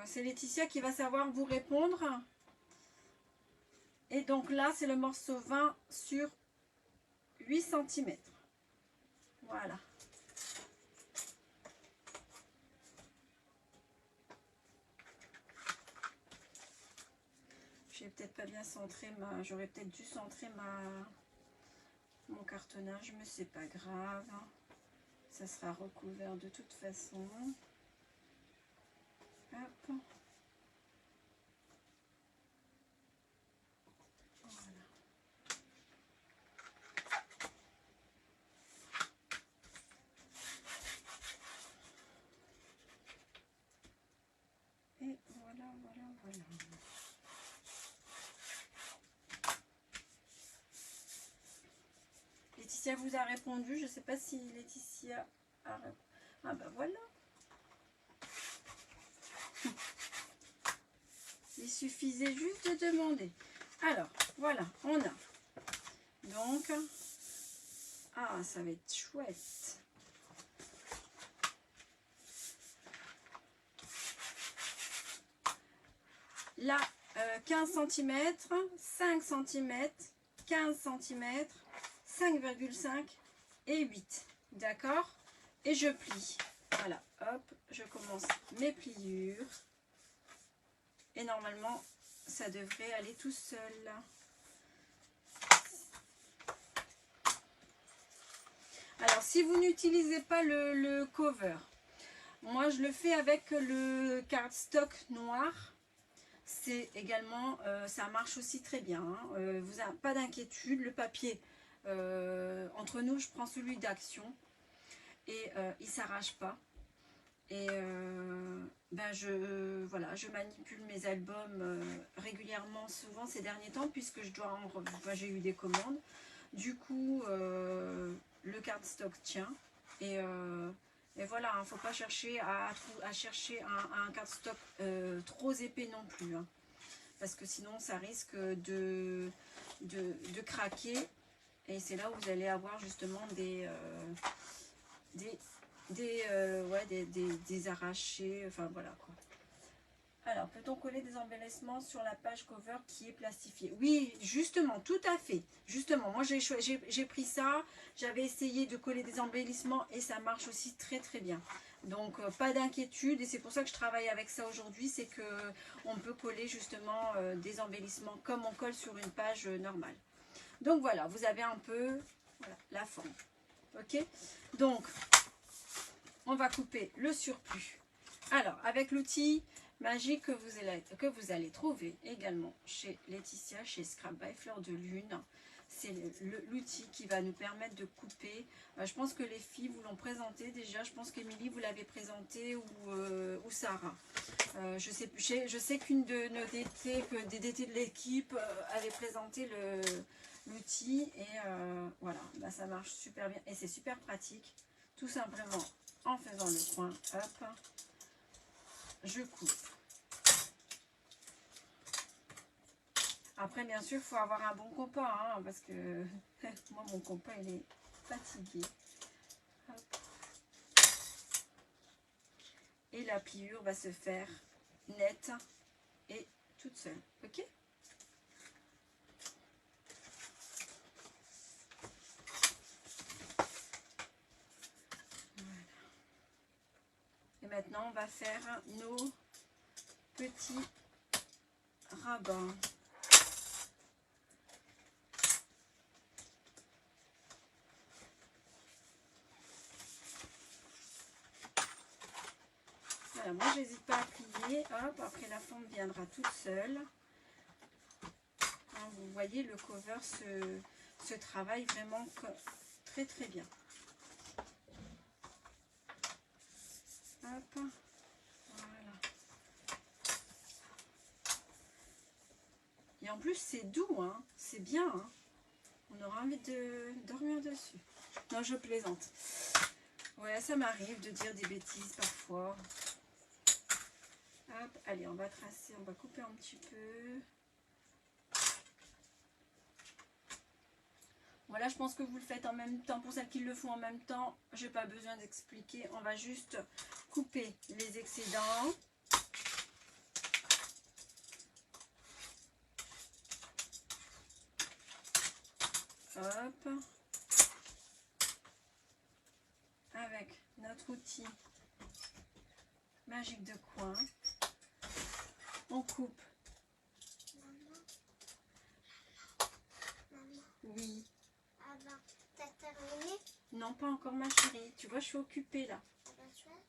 C'est Laetitia qui va savoir vous répondre. Et donc là, c'est le morceau 20 sur 8 cm. Voilà. J'ai peut-être pas bien centré j'aurais peut-être dû centrer mon cartonnage, mais c'est pas grave. Ça sera recouvert de toute façon. Hop. Voilà. Et voilà, voilà, voilà. Laetitia vous a répondu. Je ne sais pas si Laetitia a répondu. Ah ben voilà. Il suffisait juste de demander. Alors, voilà, on a. Donc, ah, ça va être chouette. Là, 15 cm, 5 cm, 15 cm, 5,5 et 8. D'accord? Et je plie. Voilà, hop, je commence mes pliures. Et normalement, ça devrait aller tout seul. Alors, si vous n'utilisez pas le cover, moi je le fais avec le cardstock noir. C'est également, ça marche aussi très bien. Hein. Vous n'avez pas d'inquiétude. Le papier, entre nous, je prends celui d'Action et il ne s'arrache pas. Et ben voilà, je manipule mes albums régulièrement, souvent ces derniers temps, puisque je dois j'ai eu des commandes. Du coup, le cardstock tient. Et voilà, il ne faut pas chercher à chercher un cardstock trop épais non plus. Hein, parce que sinon, ça risque de craquer. Et c'est là où vous allez avoir justement des arrachés. Enfin, voilà quoi. Alors, peut-on coller des embellissements sur la page cover qui est plastifiée? Oui, justement, tout à fait. Justement, moi j'ai pris ça, j'avais essayé de coller des embellissements et ça marche aussi très très bien. Donc, pas d'inquiétude et c'est pour ça que je travaille avec ça aujourd'hui, c'est que on peut coller justement des embellissements comme on colle sur une page normale. Donc voilà, vous avez un peu voilà, la forme. Ok? Donc, on va couper le surplus. Alors, avec l'outil magique que vous allez trouver également chez Laetitia, chez Scrap by Fleur de Lune. C'est l'outil qui va nous permettre de couper. Je pense que les filles vous l'ont présenté déjà. Je pense qu'Émilie vous l'avait présenté ou Sarah. Je sais qu'une de nos des DT de l'équipe avait présenté l'outil. Et voilà, bah, ça marche super bien. Et c'est super pratique. Tout simplement en faisant le coin. Hop. Je coupe. Après, bien sûr, il faut avoir un bon copain, hein, parce que moi, mon copain, il est fatigué. Hop. Et la pliure va se faire nette et toute seule. Ok? Voilà. Et maintenant, on va faire nos petits rabbins. Voilà, moi j'hésite pas à plier. travailler. Hop, après la forme viendra toute seule. Hein, vous voyez, le cover se travaille vraiment très très bien. Hop, voilà. Et en plus c'est doux, hein, c'est bien, hein. On aura envie de dormir dessus. Non, je plaisante. Ouais, ça m'arrive de dire des bêtises parfois. Hop, allez, on va tracer, on va couper un petit peu. Voilà, je pense que vous le faites en même temps. Pour celles qui le font en même temps, je n'ai pas besoin d'expliquer. On va juste couper les excédents. Hop. Avec notre outil magique de coin. On coupe. Maman. Oui. Ah ben, t'as terminé? Non, pas encore ma chérie. Tu vois, je suis occupée là. Ah ben, tu vois,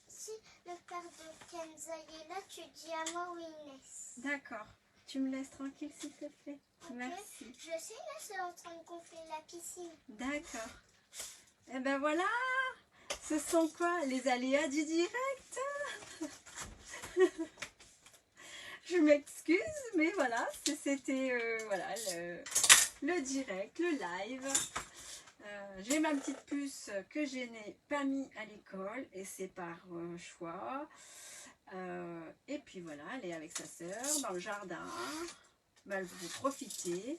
si le père de Kenza est là, tu dis à moi où il laisse. D'accord. Tu me laisses tranquille s'il te plaît. Okay. Merci. Je sais, là, c'est en train de gonfler la piscine. D'accord. Et ben voilà. Ce sont quoi? Les aléas du direct. Je m'excuse, mais voilà, c'était voilà, le direct, le live. J'ai ma petite puce que je n'ai pas mis à l'école et c'est par choix. Et puis voilà, elle est avec sa sœur dans le jardin. Ben, elle veut profiter.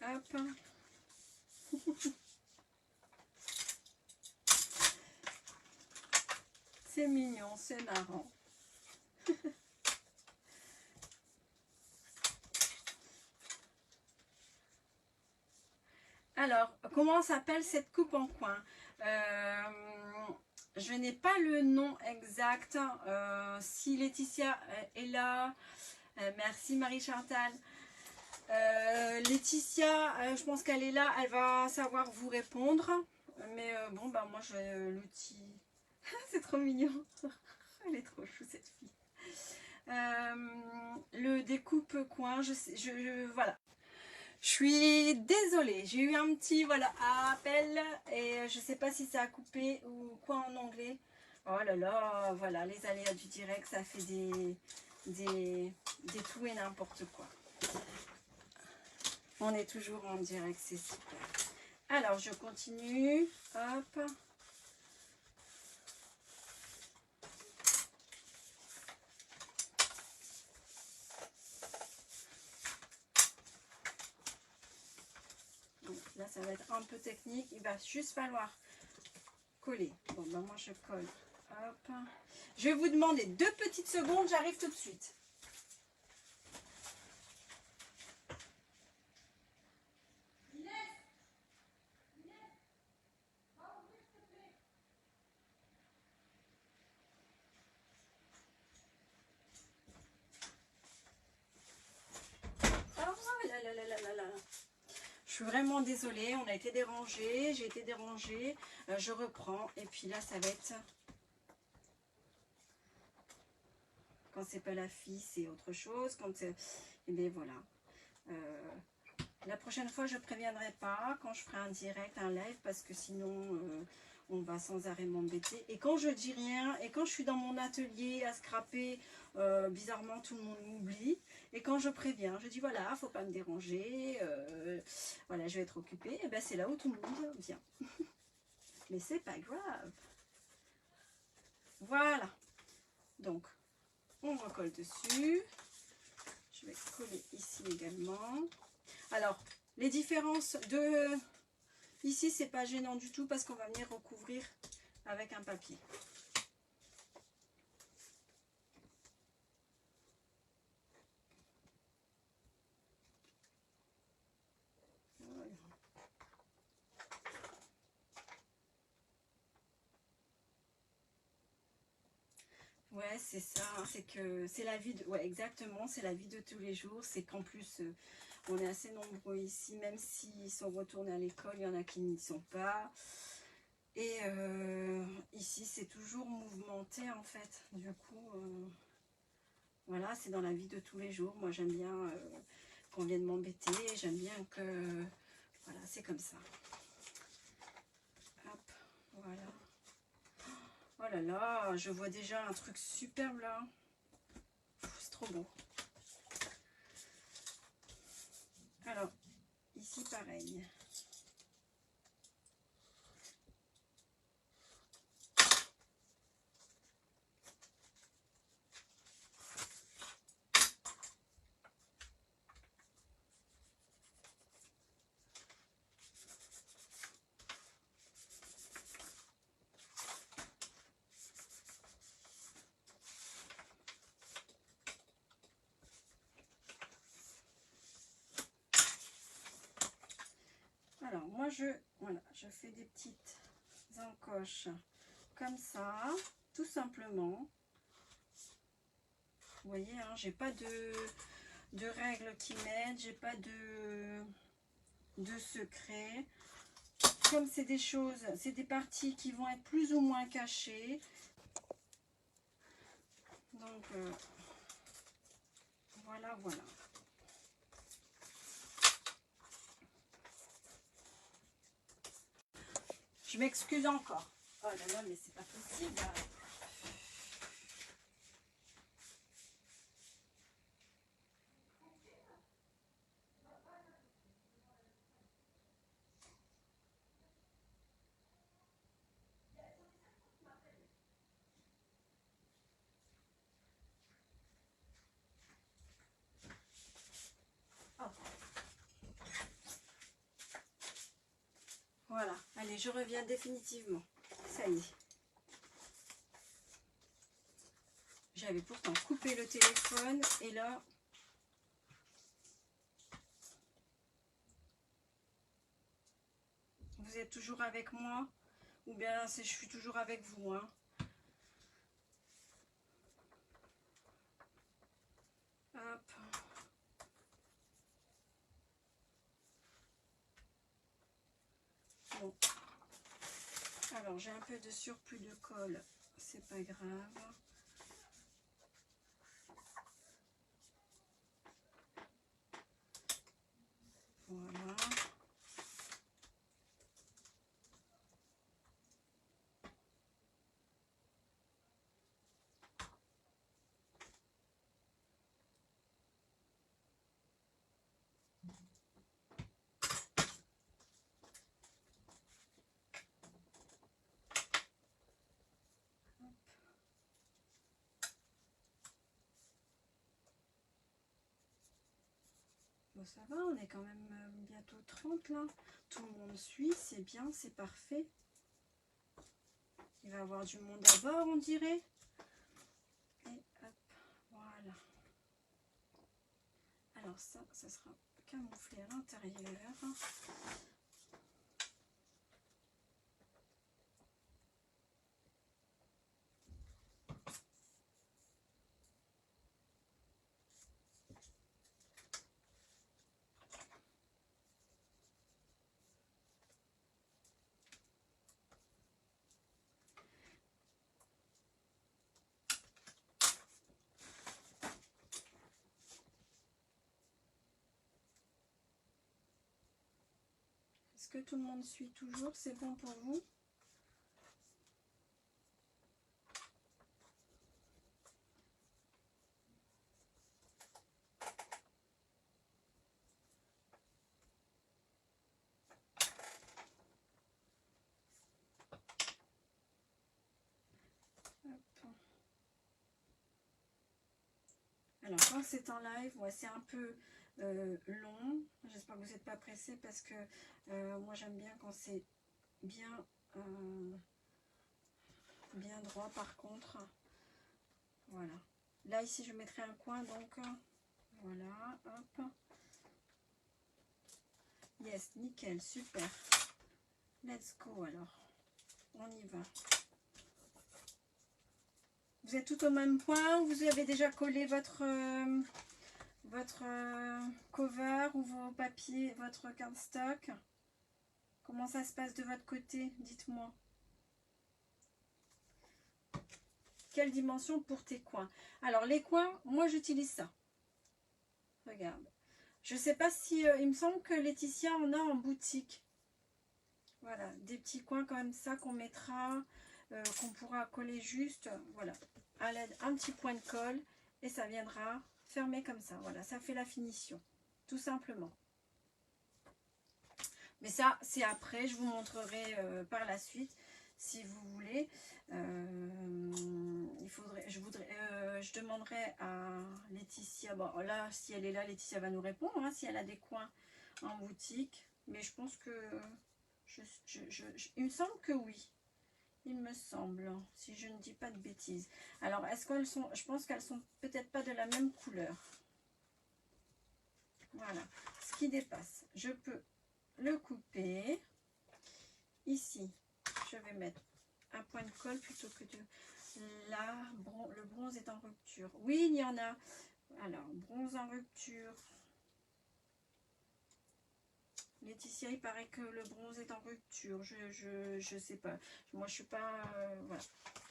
Hop. C'est mignon, c'est marrant. Alors, comment s'appelle cette coupe en coin? Je n'ai pas le nom exact. Si Laetitia est là, merci Marie-Chantal. Laetitia, je pense qu'elle est là, elle va savoir vous répondre. Mais bon, bah moi j'ai l'outil. C'est trop mignon. Elle est trop chou cette fille. Le découpe coin, voilà. Je suis désolée, j'ai eu un petit voilà appel et je sais pas si ça a coupé ou quoi en anglais. Oh là là, voilà, les aléas du direct, ça fait des tout et n'importe quoi. On est toujours en direct, c'est super. Alors, je continue. Hop. Donc, là, ça va être un peu technique. Il va juste falloir coller. Bon, ben moi, je colle. Hop. Je vais vous demander 2 petites secondes. J'arrive tout de suite. Je suis vraiment désolée, on a été dérangé, j'ai été dérangée, je reprends et puis là ça va être, quand c'est pas la fille c'est autre chose, quand c'est, et bien voilà. La prochaine fois je préviendrai pas quand je ferai un direct, un live parce que sinon on va sans arrêt m'embêter. Et quand je dis rien, et quand je suis dans mon atelier à scraper, bizarrement tout le monde m'oublie. Et quand je préviens, je dis voilà, faut pas me déranger, voilà, je vais être occupée, et ben c'est là où tout le monde vient. Mais c'est pas grave. Voilà. Donc, on recolle dessus. Je vais coller ici également. Alors, les différences de... Ici, c'est pas gênant du tout parce qu'on va venir recouvrir avec un papier. Voilà. Ouais, c'est ça, hein, c'est que c'est la vie de... Ouais, exactement, c'est la vie de tous les jours. C'est qu'en plus, on est assez nombreux ici, même s'ils sont retournés à l'école, il y en a qui n'y sont pas. Et ici, c'est toujours mouvementé en fait. Du coup, voilà, c'est dans la vie de tous les jours. Moi, j'aime bien qu'on vienne m'embêter. J'aime bien que... Voilà, c'est comme ça. Hop, voilà. Oh là là, je vois déjà un truc superbe là. C'est trop beau. Alors, ici, pareil. Alors, moi, voilà, je fais des petites encoches comme ça, tout simplement. Vous voyez, hein, j'ai pas de règles qui m'aident, j'ai pas de secret. Comme c'est des choses, c'est des parties qui vont être plus ou moins cachées. Donc, voilà, voilà. Je m'excuse encore. Oh là là, mais c'est pas possible. Oh. Voilà, allez, je reviens définitivement. Ça y est. J'avais pourtant coupé le téléphone et là... Vous êtes toujours avec moi ou bien je suis toujours avec vous, hein. Hop. Bon. Alors, j'ai un peu de surplus de colle, c'est pas grave. Voilà. Bon, ça va, on est quand même bientôt 30 là. Tout le monde suit, c'est bien, c'est parfait. Il va y avoir du monde à bord, on dirait. Et hop, voilà. Alors ça sera camouflé à l'intérieur. Est-ce que tout le monde suit toujours? C'est bon pour vous? Hop. Alors quand c'est en live, ouais, c'est un peu long. J'espère que vous n'êtes pas pressé parce que moi j'aime bien quand c'est bien, bien droit par contre. Voilà. Là ici je mettrai un coin donc voilà, hop. Yes, nickel, super. Let's go alors. On y va. Vous êtes tout au même point? Vous avez déjà collé votre cover ou vos papiers, votre cardstock? Comment ça se passe de votre côté? Dites-moi. Quelle dimension pour tes coins? Alors les coins, moi j'utilise ça. Regarde. Je sais pas si... il me semble que Laetitia en a en boutique. Voilà, des petits coins comme ça qu'on mettra, qu'on pourra coller juste, voilà, à l'aide un petit point de colle et ça viendra fermer comme ça. Voilà, ça fait la finition, tout simplement. Mais ça, c'est après, je vous montrerai par la suite, si vous voulez. Je demanderai à Laetitia, bon là, si elle est là, Laetitia va nous répondre, hein, si elle a des coins en boutique. Mais je pense que, il me semble que oui. Il me semble, si je ne dis pas de bêtises. Alors, est-ce qu'elles sont, je pense qu'elles sont peut-être pas de la même couleur. Voilà, ce qui dépasse, je peux le couper. Ici, je vais mettre un point de colle plutôt que de... Là, le bronze est en rupture. Oui, il y en a. Alors, bronze en rupture. Laetitia, il paraît que le bronze est en rupture. Je sais pas. Moi, je suis pas... voilà.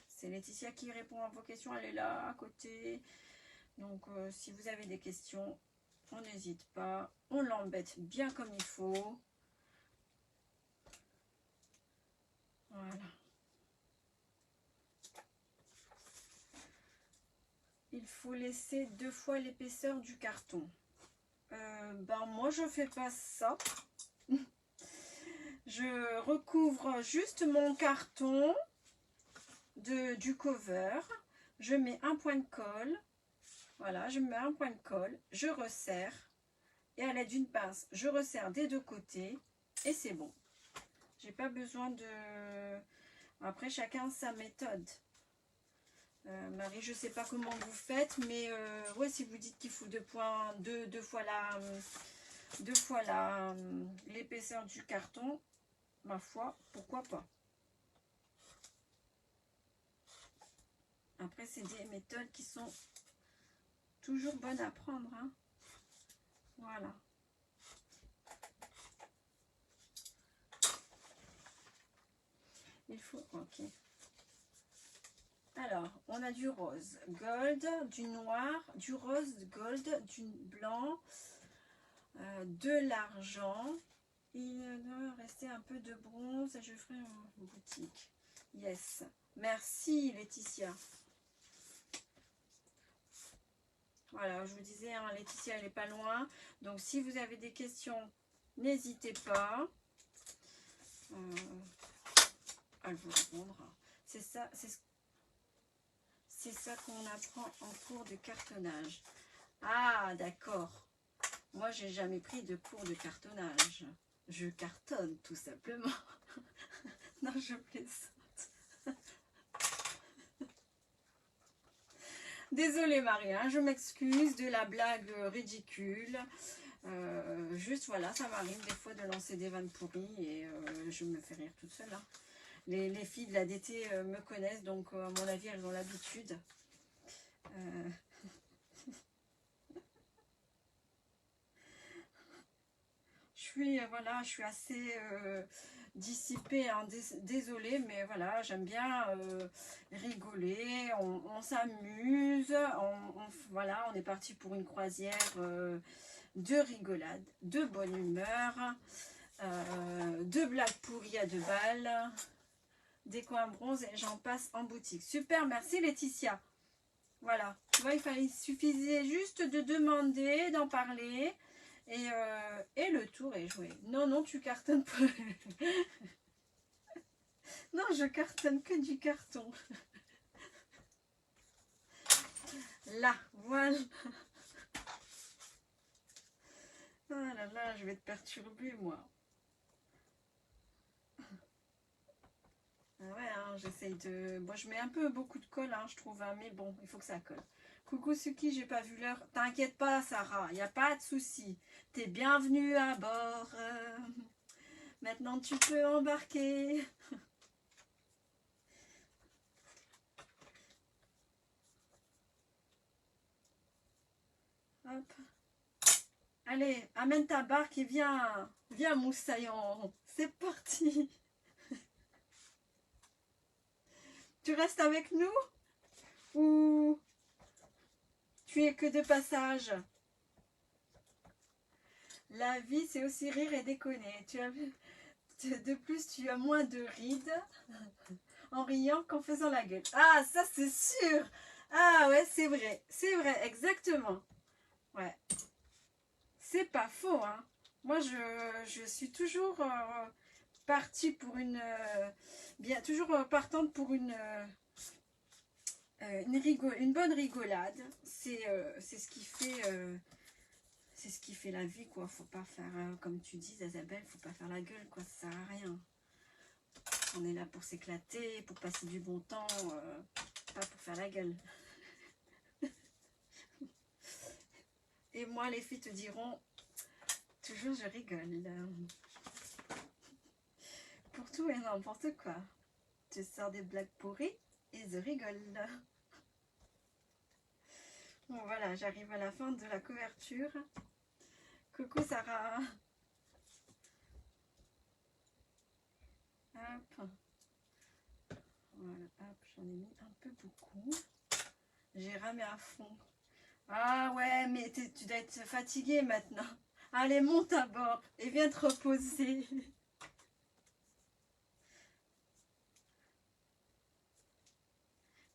C'est Laetitia qui répond à vos questions. Elle est là, à côté. Donc, si vous avez des questions, on n'hésite pas. On l'embête bien comme il faut. Voilà. Il faut laisser 2 fois l'épaisseur du carton. Ben moi, je fais pas ça. Je recouvre juste mon carton du cover. Je mets un point de colle. Voilà, je mets un point de colle. Je resserre. Et à l'aide d'une pince, je resserre des 2 côtés. Et c'est bon. J'ai pas besoin de... Après, chacun sa méthode. Marie, je sais pas comment vous faites, mais ouais, si vous dites qu'il faut 2 points, deux fois l'épaisseur du carton, ma foi, pourquoi pas. Après, c'est des méthodes qui sont toujours bonnes à prendre, hein. Voilà. Il faut... Ok. Alors, on a du rose gold, du noir, du rose gold, du blanc, de l'argent. Il doit rester un peu de bronze et je ferai en boutique. Yes. Merci Laetitia. Voilà, je vous disais, hein, Laetitia, elle n'est pas loin. Donc, si vous avez des questions, n'hésitez pas. Elle vous répondra. C'est ça, c'est ça qu'on apprend en cours de cartonnage. Ah, d'accord. Moi, j'ai jamais pris de cours de cartonnage. Je cartonne, tout simplement. Non, je plaisante. Désolée, Marie, hein, je m'excuse de la blague ridicule. Juste, voilà, ça m'arrive des fois de lancer des vannes pourries et je me fais rire toute seule. Hein. Les filles de la DT me connaissent, donc à mon avis, elles ont l'habitude. Voilà, je suis assez dissipée, hein, désolée, mais voilà, j'aime bien rigoler, on s'amuse, voilà, on est parti pour une croisière de rigolade, de bonne humeur, de blagues pourries à 2 balles, des coins bronze et j'en passe en boutique. Super, merci Laetitia. Voilà, tu vois, il suffisait juste de demander, d'en parler. Et le tour est joué. Non, non, tu cartonnes pas. Non, je cartonne que du carton. Là, voilà. Ah là là, je vais te perturber, moi. Ah ouais, hein, j'essaye de... Bon, je mets un peu beaucoup de colle, hein, je trouve, hein, mais bon, il faut que ça colle. Coucou Suki, j'ai pas vu l'heure. T'inquiète pas, Sarah, il n'y a pas de souci. T'es bienvenue à bord. Maintenant, tu peux embarquer. Hop. Allez, amène ta barque et viens. Viens, moussaillon. C'est parti. Tu restes avec nous ou tu es que de passage? La vie, c'est aussi rire et déconner. De plus, tu as moins de rides en riant qu'en faisant la gueule. Ah, ça c'est sûr. Ah ouais, c'est vrai, exactement. Ouais, c'est pas faux, hein. Moi, je suis toujours partie pour une... toujours partante pour une bonne rigolade. C'est ce qui fait... c'est ce qui fait la vie, quoi. Faut pas faire, comme tu dis, Isabelle, faut pas faire la gueule, quoi. Ça sert à rien. On est là pour s'éclater, pour passer du bon temps, pas pour faire la gueule. Et moi, les filles te diront, toujours je rigole. Pour tout et n'importe quoi. Tu sors des blagues pourries et je rigole. Bon, voilà, j'arrive à la fin de la couverture. Coucou Sarah. Hop. Voilà, hop, j'en ai mis un peu beaucoup. J'ai ramé à fond. Ah ouais, mais tu dois être fatiguée maintenant. Allez, monte à bord et viens te reposer.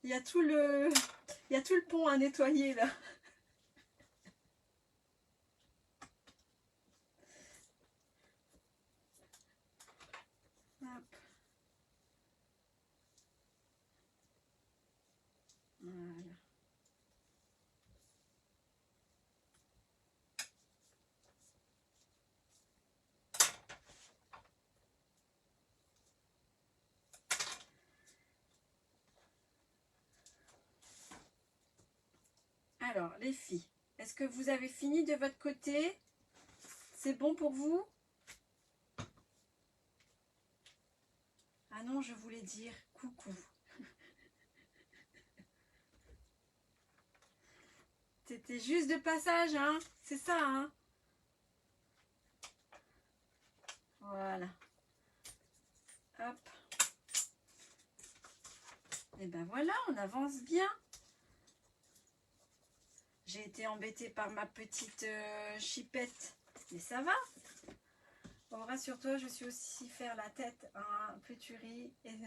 Il y a tout le pont à nettoyer là. Hop. Voilà. Alors, les filles, est-ce que vous avez fini de votre côté? C'est bon pour vous? Ah non, je voulais dire coucou. C'était juste de passage, hein? C'est ça, hein? Voilà. Hop. Et ben voilà, on avance bien. J'ai été embêtée par ma petite chipette, mais ça va. Bon, rassure-toi, je suis aussi faire la tête à un petit et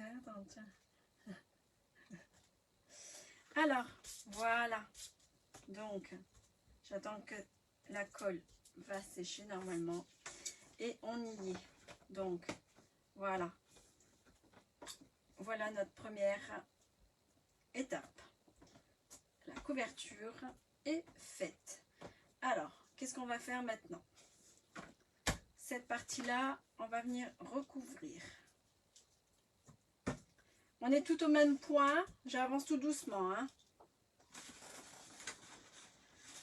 alors, voilà. Donc, j'attends que la colle va sécher normalement et on y est. Donc, voilà. Voilà notre première étape. La couverture est faite. Alors, qu'est-ce qu'on va faire maintenant? Cette partie-là, on va venir recouvrir. On est tout au même point. J'avance tout doucement, hein.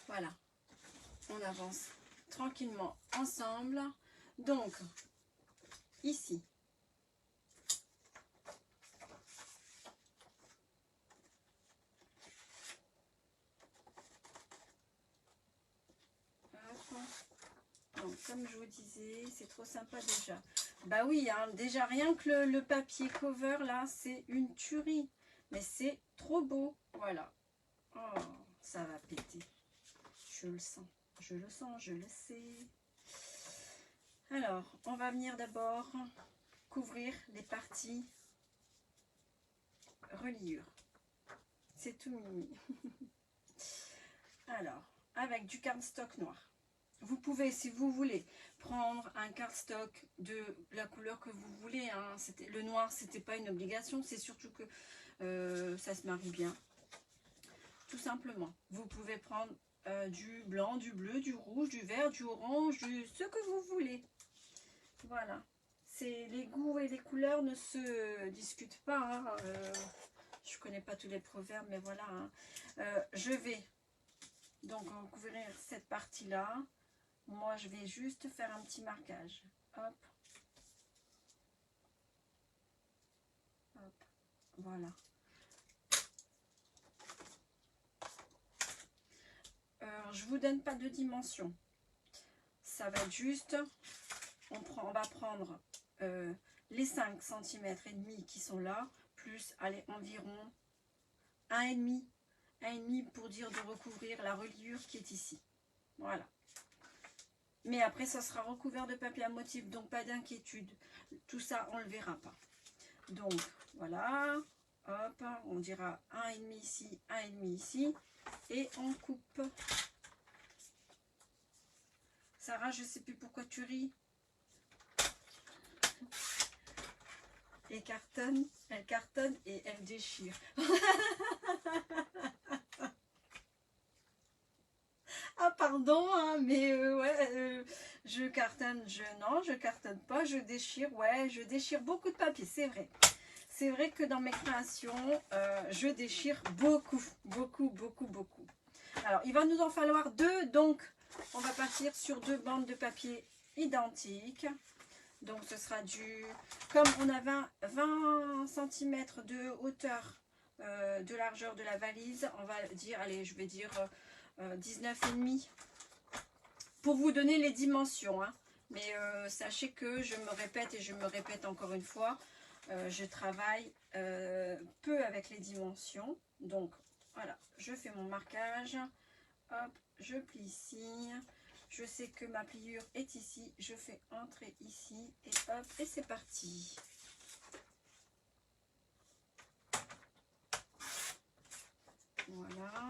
Voilà. On avance tranquillement ensemble. Donc, ici. Donc, comme je vous disais, c'est trop sympa déjà. Bah oui, hein, déjà rien que le papier cover là, c'est une tuerie. Mais c'est trop beau. Voilà. Oh, ça va péter. Je le sens. Je le sens, je le sais. Alors, on va venir d'abord couvrir les parties reliures. C'est tout mimi. Alors, avec du cardstock noir. Vous pouvez, si vous voulez, prendre un cardstock de la couleur que vous voulez. Hein. Le noir, c'était pas une obligation. C'est surtout que ça se marie bien. Tout simplement. Vous pouvez prendre du blanc, du bleu, du rouge, du vert, du orange, ce que vous voulez. Voilà. Les goûts et les couleurs ne se discutent pas. Hein. Je connais pas tous les proverbes, mais voilà. Hein. Je vais donc couvrir cette partie-là. Moi, je vais juste faire un petit marquage. Hop. Hop. Voilà. Je vous donne pas de dimension. Ça va être juste, on va prendre les 5 cm et demi qui sont là, plus, allez, environ 1,5. 1,5 pour dire de recouvrir la reliure qui est ici. Voilà. Mais après, ça sera recouvert de papier à motif, donc pas d'inquiétude. Tout ça, on ne le verra pas. Donc, voilà. Hop, on dira 1,5 ici, 1,5 ici. Et on coupe. Sarah, je ne sais plus pourquoi tu ris. Elle cartonne et elle déchire. Ah pardon, hein, mais ouais, je cartonne, non, je cartonne pas, je déchire, ouais, je déchire beaucoup de papier, c'est vrai. C'est vrai que dans mes créations, je déchire beaucoup, beaucoup, beaucoup, beaucoup. Alors, il va nous en falloir 2, donc on va partir sur 2 bandes de papier identiques. Donc, ce sera comme on a 20 cm de hauteur de largeur de la valise, on va dire, allez, je vais dire 19,5 pour vous donner les dimensions. Hein. Mais sachez que je me répète et je me répète encore une fois, je travaille peu avec les dimensions. Donc, voilà, je fais mon marquage. Hop, je plie ici. Je sais que ma pliure est ici. Je fais entrer ici. Et hop, et c'est parti. Voilà.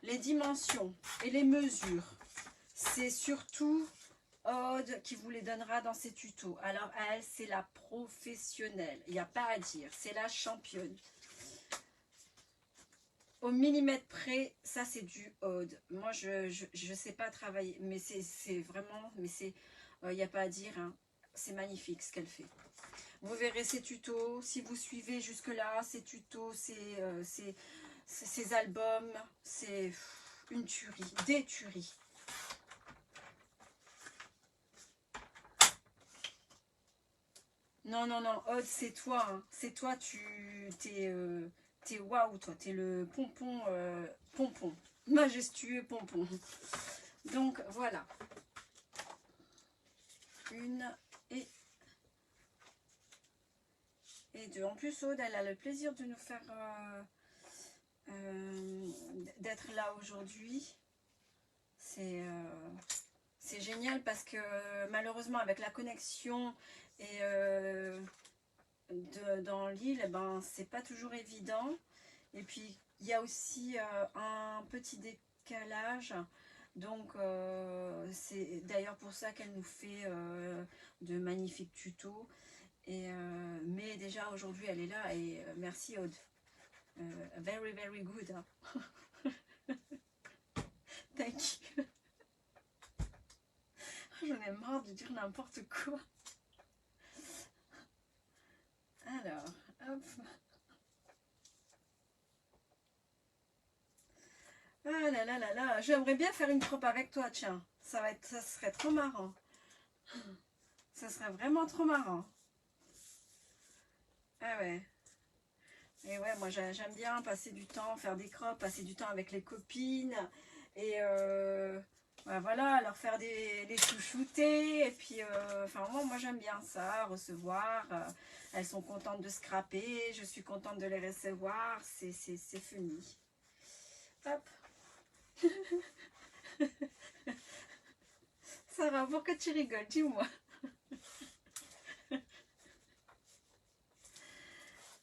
Les dimensions et les mesures, c'est surtout Aude qui vous les donnera dans ses tutos. Alors elle, c'est la professionnelle, il n'y a pas à dire, c'est la championne. Au millimètre près, ça c'est du Aude. Moi je sais pas travailler, mais c'est vraiment, mais c'est, il n'y a pas à dire, hein. C'est magnifique ce qu'elle fait. Vous verrez ses tutos, si vous suivez jusque là, ses tutos, ses albums, c'est une tuerie, des tueries. Non, non, non, Aude, c'est toi, hein. C'est toi, t'es waouh, toi, t'es le pompon, pompon, majestueux pompon. Donc, voilà. 1 et 2. En plus, Aude, elle a le plaisir de nous faire, d'être là aujourd'hui. C'est génial parce que malheureusement, avec la connexion et dans l'île, ben, c'est pas toujours évident. Et puis, il y a aussi un petit décalage. Donc, c'est d'ailleurs pour ça qu'elle nous fait de magnifiques tutos. Mais déjà, aujourd'hui, elle est là. Et merci, Aude. Very, very good. Hein. Thank you. J'en ai marre de dire n'importe quoi. Alors, hop. Ah là là là là, j'aimerais bien faire une crop avec toi, tiens. Ça serait trop marrant. Ça serait vraiment trop marrant. Ah ouais. Et ouais, moi j'aime bien passer du temps, faire des crops, passer du temps avec les copines. Et bah voilà, leur faire les chouchouter. Et puis, enfin, moi j'aime bien ça, recevoir. Elles sont contentes de scraper, je suis contente de les recevoir. C'est funny. Hop. Sarah, pourquoi tu rigoles? Dis-moi.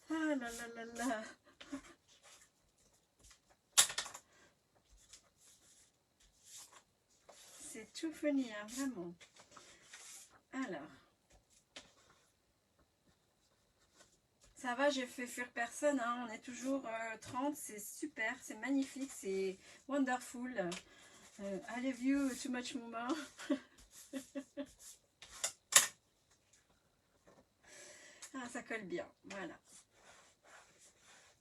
Ah là là là là. C'est tout funny, hein, vraiment. Alors. Ça va, j'ai fait fuir personne, hein. On est toujours 30, c'est super, c'est magnifique, c'est wonderful. I love you too much, Mouma. Ah, ça colle bien, voilà.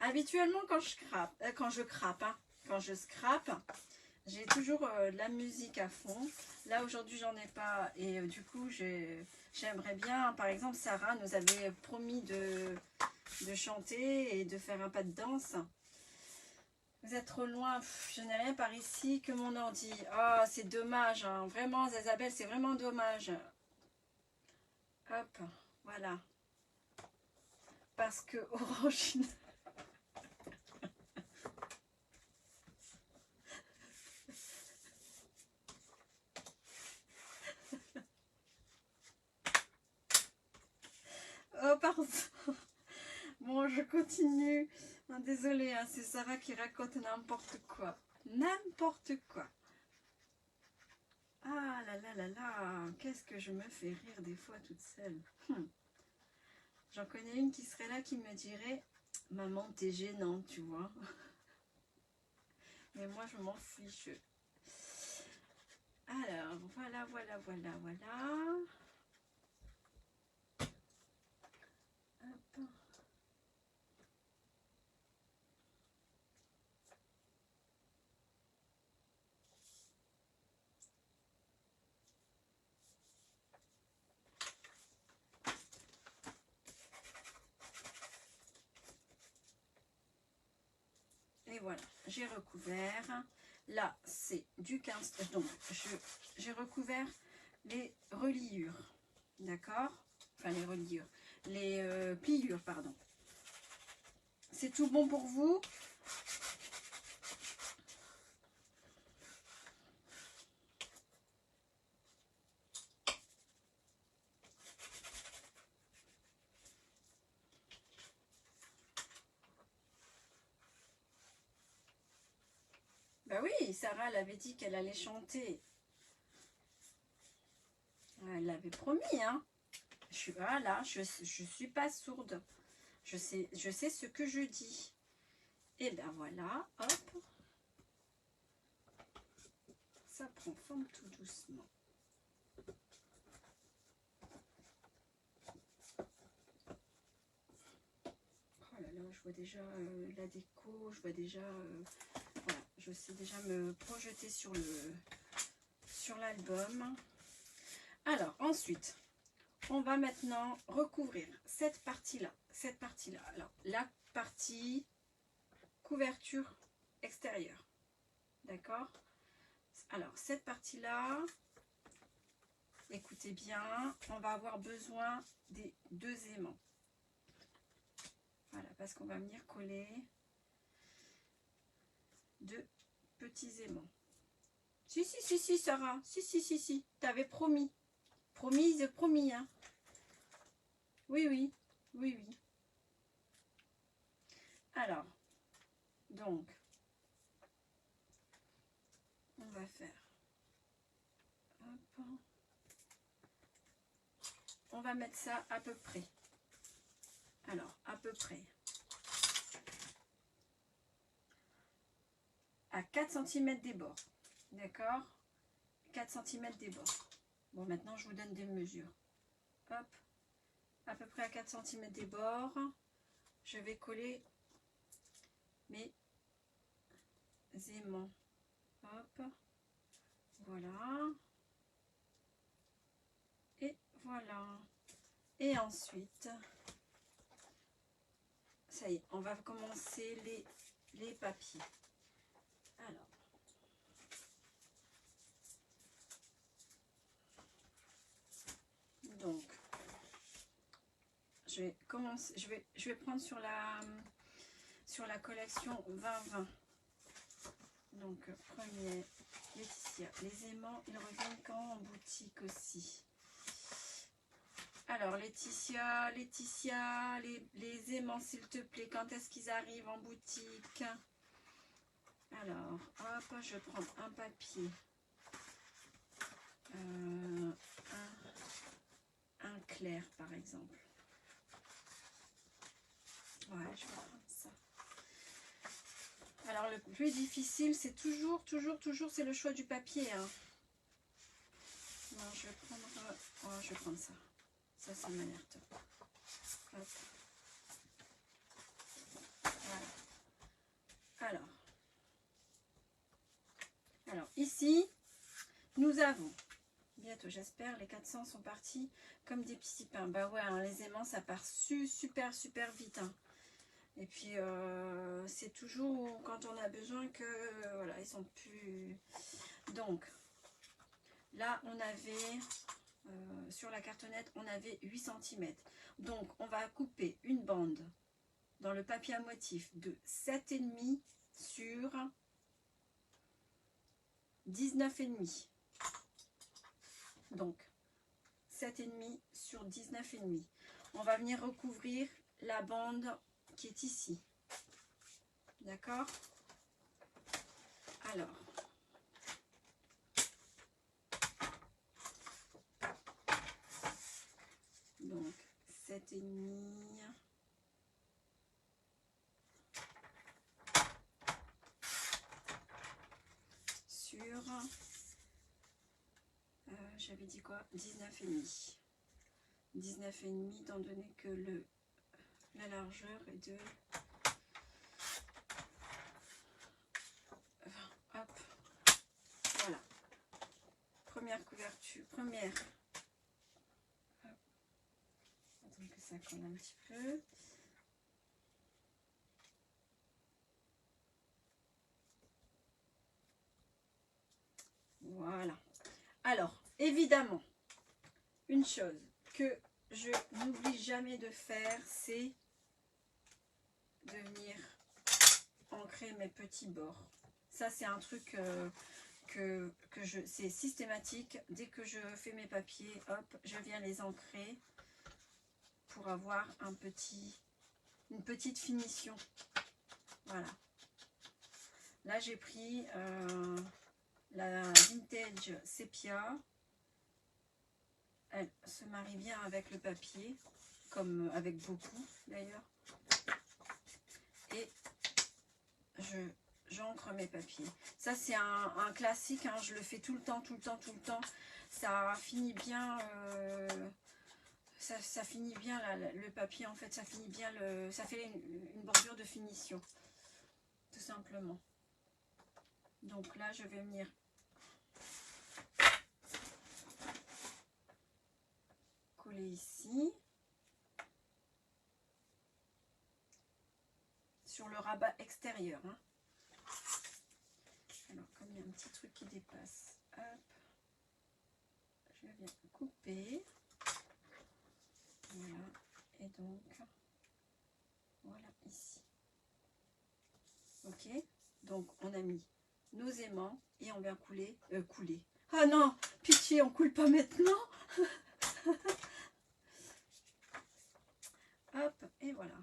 Habituellement, quand je scrape, j'ai toujours de la musique à fond. Là, aujourd'hui, j'en ai pas. Et du coup, j'aimerais bien, par exemple, Sarah nous avait promis de chanter et de faire un pas de danse. Vous êtes trop loin. Pff, je n'ai rien par ici que mon ordi. Ah, c'est dommage. Hein. Vraiment, Isabelle, c'est vraiment dommage. Hop, voilà. Parce que Orange... Oh, pardon. Bon, je continue. Désolée, hein, c'est Sarah qui raconte n'importe quoi. N'importe quoi. Ah là là là là. Qu'est-ce que je me fais rire des fois toute seule. J'en connais une qui serait là qui me dirait « Maman, t'es gênante, tu vois. » Mais moi, je m'en fiche. Alors, voilà, voilà, voilà, voilà. Hop. Et voilà, j'ai recouvert. Là, c'est du 15. Donc, j'ai recouvert les reliures. D'accord? Enfin, les reliures. Les pliures, pardon. C'est tout bon pour vous? Bah oui, Sarah, elle avait dit qu'elle allait chanter. Elle l'avait promis, hein. Voilà, je suis pas sourde. Je sais ce que je dis. Et ben voilà, hop. Ça prend forme tout doucement. Oh là là, je vois déjà la déco, je vois déjà... voilà, je sais déjà me projeter sur l'album. Alors, ensuite, on va maintenant recouvrir cette partie-là. Cette partie-là. Alors, la partie couverture extérieure. D'accord? Alors, cette partie-là, écoutez bien, on va avoir besoin des 2 aimants. Voilà, parce qu'on va venir coller 2 petits aimants. Si, Sarah. Si. T'avais promis. Promis, hein. Oui. Alors, donc, on va faire... Hop. On va mettre ça à peu près. Alors, à peu près. À 4 cm des bords. D'accord? 4 cm des bords. Bon, maintenant, je vous donne des mesures. Hop. À peu près à 4 cm des bords. Je vais coller mes aimants. Hop. Voilà. Et voilà. Et ensuite, ça y est, on va commencer les papiers. Alors, donc, je vais commencer, je vais prendre sur la collection 2020. Donc, premier, Laetitia. Les aimants, ils reviennent quand en boutique aussi? Alors, Laetitia, les aimants, s'il te plaît, quand est-ce qu'ils arrivent en boutique? Alors, hop, je prends un papier. Un clair, par exemple. Ouais, je vais prendre ça. Alors, le plus difficile, c'est toujours, c'est le choix du papier. Hein. Non, je vais prendre ça. Ça m'a l'air top. Hop. Voilà. Alors, ici, nous avons, bientôt j'espère, les 400 sont partis comme des petits pains. Bah ouais, hein, les aimants, ça part super vite. Hein. Et puis c'est toujours quand on a besoin que voilà, ils sont plus. Donc là on avait sur la cartonnette on avait 8 cm. Donc on va couper une bande dans le papier à motif de 7,5 sur 19,5. Donc 7,5 sur 19,5. On va venir recouvrir la bande qui est ici. D'accord? Alors, donc 7,5 sur j'avais dit quoi? 19,5. 19,5 étant donné que la largeur est de hop, voilà, première couverture, première, hop. Attends que ça colle un petit peu, voilà. Alors évidemment une chose que je n'oublie jamais de faire, c'est de venir ancrer mes petits bords. Ça c'est un truc c'est systématique. Dès que je fais mes papiers, hop, je viens les ancrer pour avoir une petite finition. Voilà. Là j'ai pris la Vintage Sepia. Elle se marie bien avec le papier, comme avec beaucoup d'ailleurs. Et j'encre mes papiers. Ça c'est un classique, hein, je le fais tout le temps. Ça finit bien, ça finit bien le papier en fait, ça finit bien ça fait une bordure de finition, tout simplement. Donc là je vais venir coller ici. Sur le rabat extérieur. Hein. Alors, comme il y a un petit truc qui dépasse, hop, je viens couper. Voilà. Et donc, voilà ici. Ok. Donc, on a mis nos aimants et on vient couler. Ah non, pitié, on coule pas maintenant. Hop, et voilà.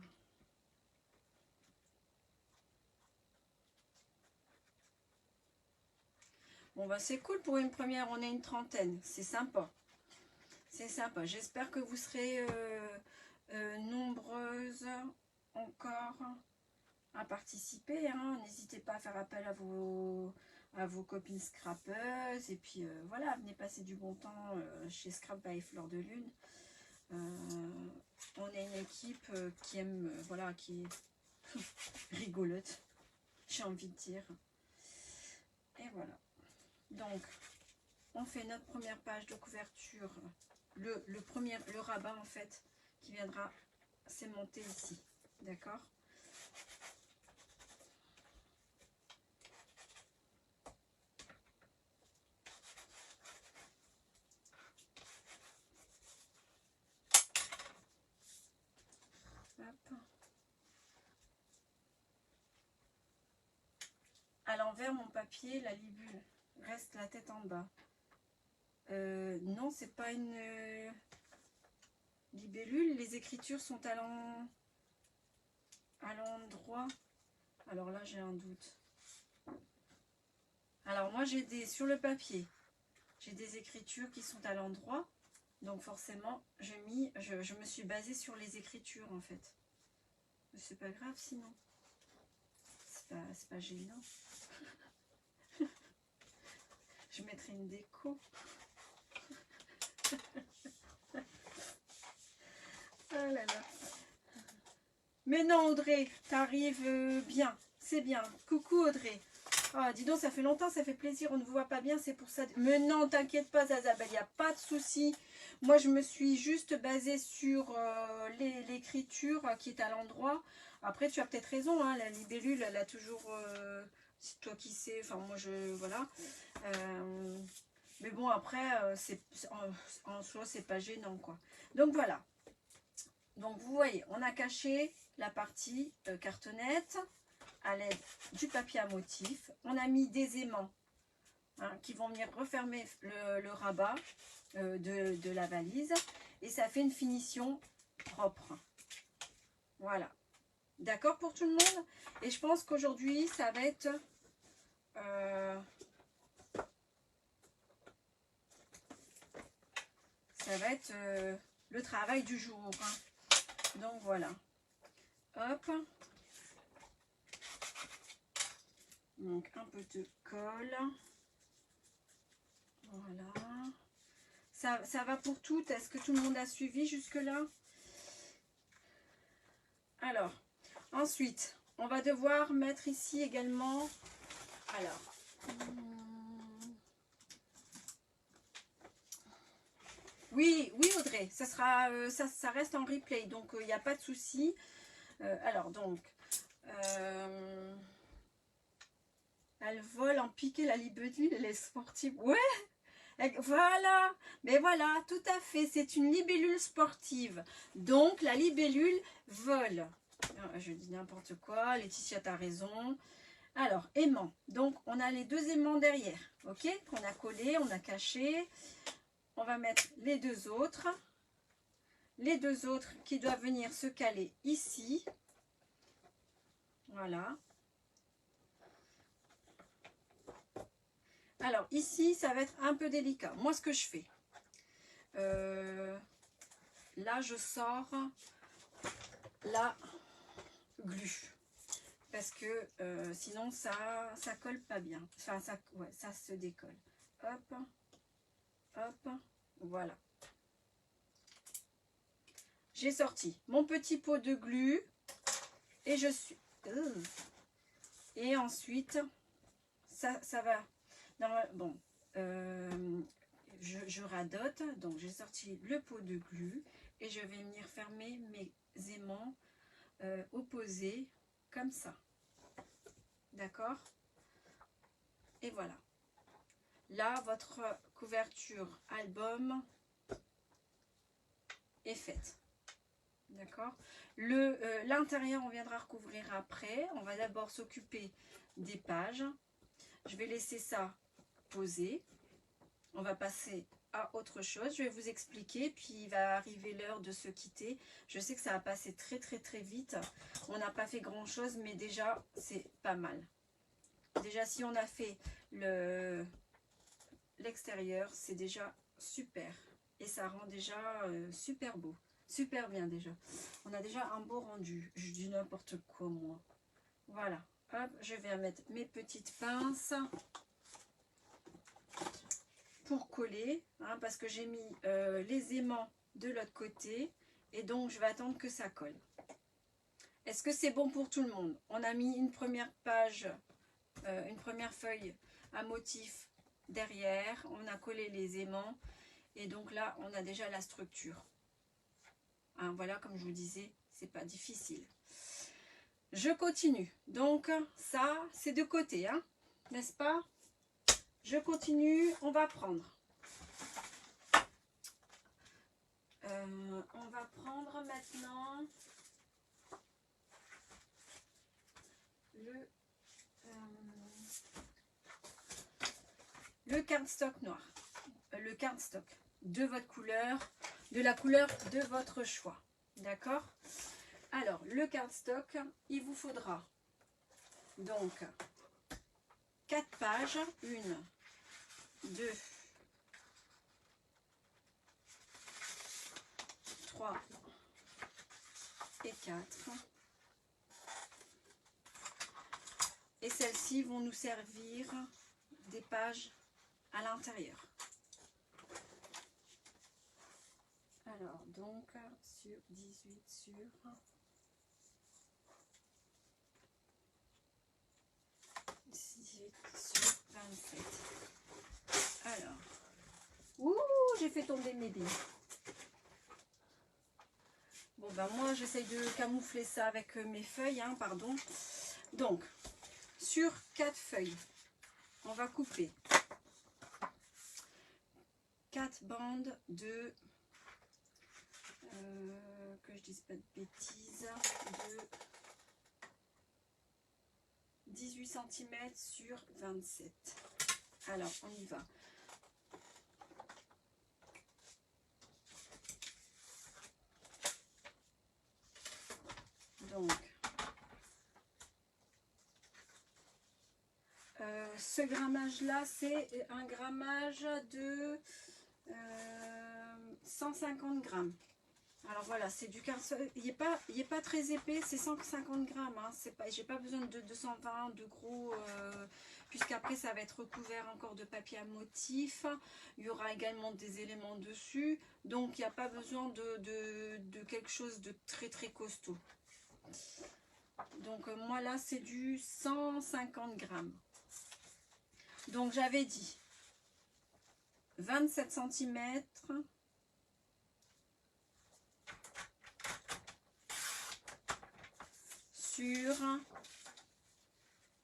Bon bah c'est cool pour une première, on est une trentaine, c'est sympa. C'est sympa, j'espère que vous serez nombreuses encore à participer. Hein. N'hésitez pas à faire appel à vos copines scrapeuses. Et puis voilà, venez passer du bon temps chez Scrap by Fleur de Lune. On est une équipe qui aime, voilà, qui est rigolote, j'ai envie de dire. Et voilà. Donc, on fait notre première page de couverture, le rabat en fait, qui viendra s'aimanter ici, d'accord? Hop. À l'envers, mon papier, la libellule reste la tête en bas. Non, c'est pas une libellule. Les écritures sont à l'endroit. Alors là, j'ai un doute. Alors moi, sur le papier, j'ai des écritures qui sont à l'endroit. Donc forcément, je me suis basée sur les écritures en fait. Mais c'est pas grave sinon. C'est pas gênant. Je mettrai une déco. Oh là là. Mais non Audrey, t'arrives bien. C'est bien. Coucou Audrey. Ah, dis donc, ça fait longtemps, ça fait plaisir, on ne vous voit pas bien, c'est pour ça. Mais non, t'inquiète pas, Zazabel, il n'y a pas de souci. Moi, je me suis juste basée sur l'écriture qui est à l'endroit. Après, tu as peut-être raison, hein, la libellule, elle a toujours... c'est toi qui sais, enfin, moi, voilà. Mais bon, après, en soi, c'est pas gênant, quoi. Donc, voilà. Donc, vous voyez, on a caché la partie cartonnette à l'aide du papier à motif. On a mis des aimants qui vont venir refermer le rabat de la valise. Et ça fait une finition propre. Voilà. D'accord pour tout le monde? Et je pense qu'aujourd'hui, ça va être... le travail du jour. Donc voilà. Hop. Donc un peu de colle. Voilà. Ça va pour toutes. Est-ce que tout le monde a suivi jusque-là? Alors, ensuite, on va devoir mettre ici également... Alors... Oui, oui Audrey, ça sera, ça reste en replay, donc il n'y a pas de souci. Alors donc, elle vole en piqué la libellule, elle est sportive. Ouais, voilà, mais voilà, tout à fait, c'est une libellule sportive. Donc la libellule vole. Je dis n'importe quoi, Laetitia t'as raison. Alors, aimant. Donc on a les deux aimants derrière, ok, qu'on a collé, on a caché. On va mettre les deux autres. Les deux autres qui doivent venir se caler ici. Voilà. Alors ici, ça va être un peu délicat. Moi, ce que je fais, là, je sors la glu. Parce que sinon, ça colle pas bien. Enfin, ça se décolle. Hop, hop, voilà. J'ai sorti mon petit pot de glu et je suis... Et ensuite, ça va... Bon, je radote. Donc, j'ai sorti le pot de glu et je vais venir fermer mes aimants opposés comme ça. D'accord? Et voilà. Là, votre couverture album est faite. D'accord? L'intérieur, on viendra recouvrir après. On va d'abord s'occuper des pages. Je vais laisser ça poser. On va passer à autre chose. Je vais vous expliquer, puis il va arriver l'heure de se quitter. Je sais que ça a passé très très très vite. On n'a pas fait grand chose, mais déjà, c'est pas mal. Déjà, si on a fait l'extérieur, c'est déjà super. Et ça rend déjà super beau. Super bien déjà. On a déjà un beau rendu. Je dis n'importe quoi moi. Voilà. Hop, je vais mettre mes petites pinces pour coller. Hein, parce que j'ai mis les aimants de l'autre côté. Et donc je vais attendre que ça colle. Est-ce que c'est bon pour tout le monde? On a mis une première page, une première feuille à motif derrière. On a collé les aimants. Et donc là, on a déjà la structure. Hein, voilà, comme je vous disais, c'est pas difficile. Je continue. Donc, ça, c'est de côté, hein, n'est-ce pas? Je continue. On va prendre. On va prendre maintenant le cardstock noir. Le cardstock de votre couleur, de la couleur de votre choix. D'accord? Alors, le cardstock, il vous faudra donc 4 pages. 1, 2, 3 et 4. Et celles-ci vont nous servir des pages à l'intérieur. Alors, donc, sur 18 sur... 18 j'ai fait tomber mes billes. Bon ben moi j'essaye de camoufler ça avec mes feuilles, hein, pardon. Donc sur 4 feuilles, on va couper 4 bandes de, que je dise pas de bêtises, de 18 cm sur 27. Alors on y va. Donc ce grammage là, c'est un grammage de 150 grammes. Alors voilà, c'est du carton, il est pas très épais, c'est 150 grammes, hein, j'ai pas besoin de 220 de gros, puisqu'après ça va être recouvert encore de papier à motif, il y aura également des éléments dessus, donc il n'y a pas besoin de quelque chose de très très costaud. Donc moi là c'est du 150 grammes. Donc j'avais dit 27 cm sur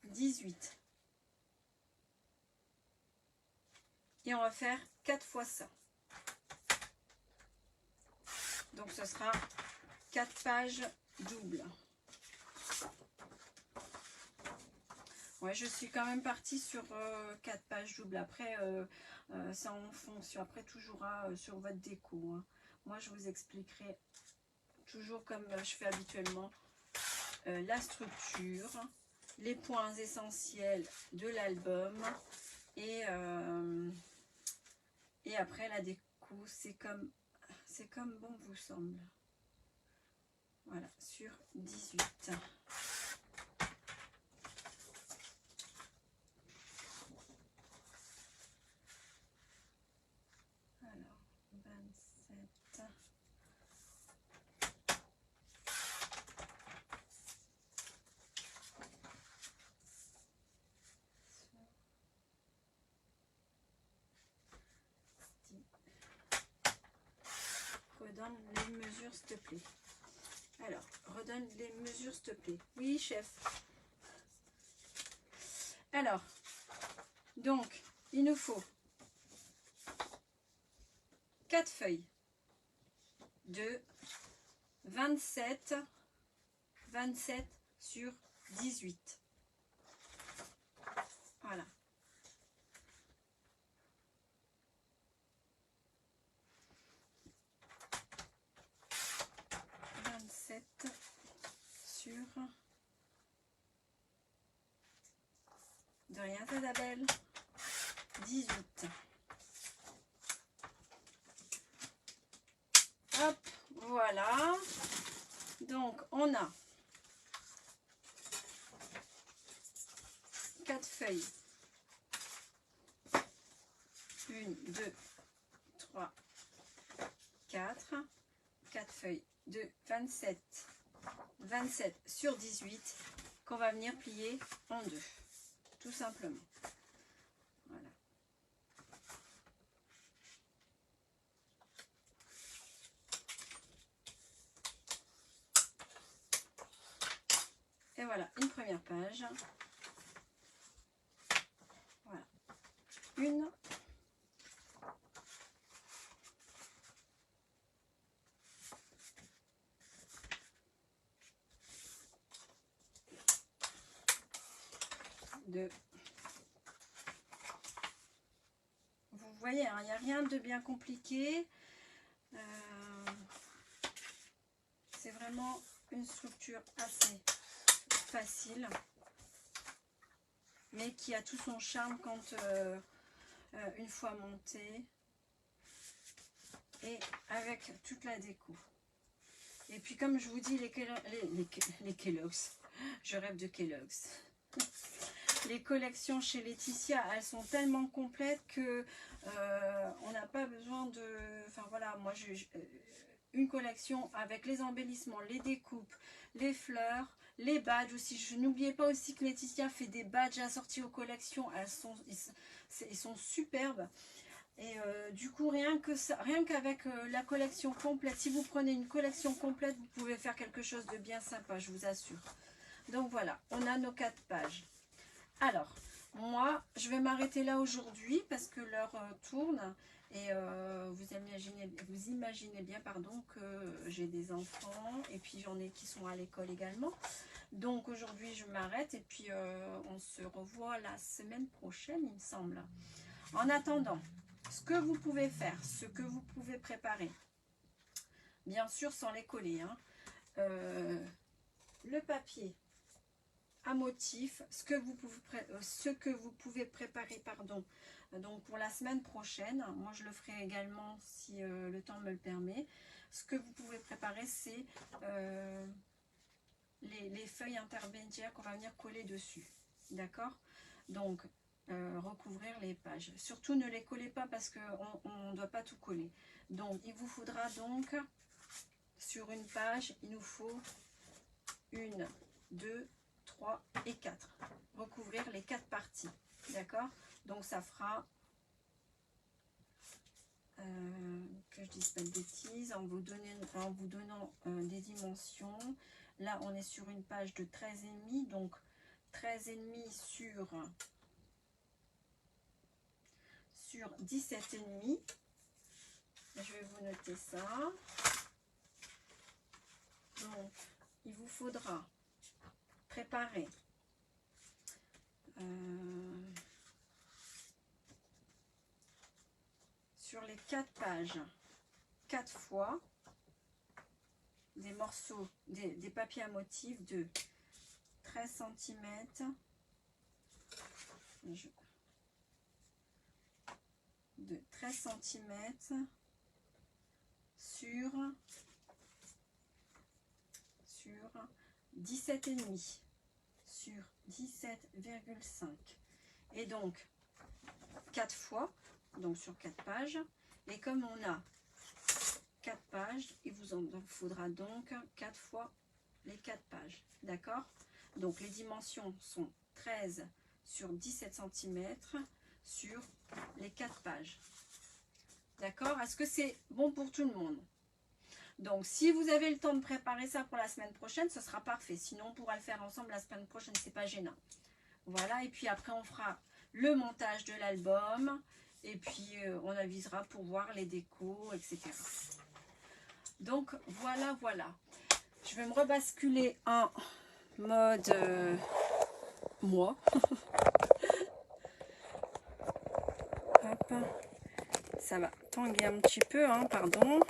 18. Et on va faire 4 fois ça. Donc ce sera 4 pages doubles. Ouais, je suis quand même partie sur 4 pages doubles. Après, c'est en fonction. Après, toujours sur votre déco, hein. Moi, je vous expliquerai toujours comme je fais habituellement la structure, les points essentiels de l'album et après la déco, c'est comme bon vous semble. Voilà, sur 18. Alors, 27. Redonne les mesures s'il te plaît. Alors, redonne les mesures s'il te plaît. Oui, chef. Alors, donc, il nous faut 4 feuilles de 27 sur 18. Voilà. Sur de rien Isabelle 18. Hop, voilà. Donc on a 4 feuilles. 1, 2, 3, 4. 4 feuilles de 27 sur 18 qu'on va venir plier en deux, tout simplement. Voilà. Et voilà, une première page. Voilà. Une. Deux. Vous voyez, hein, il n'y a rien de bien compliqué. C'est vraiment une structure assez facile, mais qui a tout son charme quand une fois montée et avec toute la déco. Et puis comme je vous dis, les Kellogg's, je rêve de Kellogg's. Les collections chez Laetitia, elles sont tellement complètes que on n'a pas besoin de... Enfin voilà, moi une collection avec les embellissements, les découpes, les fleurs, les badges aussi. Je n'oubliez pas aussi que Laetitia fait des badges assortis aux collections. Ils sont superbes. Et du coup, rien qu'avec la collection complète, si vous prenez une collection complète, vous pouvez faire quelque chose de bien sympa, je vous assure. Donc voilà, on a nos 4 pages. Alors, moi, je vais m'arrêter là aujourd'hui parce que l'heure tourne. Et vous imaginez bien pardon, que j'ai des enfants et puis j'en ai qui sont à l'école également. Donc aujourd'hui, je m'arrête et puis on se revoit la semaine prochaine, il me semble. En attendant, ce que vous pouvez faire, ce que vous pouvez préparer, bien sûr sans les coller, hein, le papier à motif, ce que vous pouvez préparer, pardon, donc pour la semaine prochaine, moi je le ferai également si le temps me le permet. Ce que vous pouvez préparer, c'est les feuilles intermédiaires qu'on va venir coller dessus, d'accord? Donc recouvrir les pages. Surtout ne les collez pas parce qu'on ne doit pas tout coller. Donc il vous faudra donc sur une page, il nous faut 1, 2, 3 et 4. Recouvrir les 4 parties. D'accord? Donc ça fera, que je dise pas de bêtises, en vous donnant des dimensions. Là, on est sur une page de 13,5. Donc 13,5 sur 17,5. Je vais vous noter ça. Donc, il vous faudra préparer sur les 4 pages 4 fois des morceaux, des papiers à motif de 13 cm de 13 cm sur 17,5 sur 17,5 et donc 4 fois, donc sur 4 pages. Et comme on a 4 pages, il vous en faudra donc 4 fois les 4 pages, d'accord? Donc les dimensions sont 13 sur 17 cm sur les 4 pages, d'accord? Est-ce que c'est bon pour tout le monde? Donc, si vous avez le temps de préparer ça pour la semaine prochaine, ce sera parfait. Sinon, on pourra le faire ensemble la semaine prochaine, c'est pas gênant. Voilà, et puis après, on fera le montage de l'album. Et puis, on avisera pour voir les décos, etc. Donc, voilà, voilà. Je vais me rebasculer en mode moi. Hop. Ça va tanguer un petit peu, hein, pardon.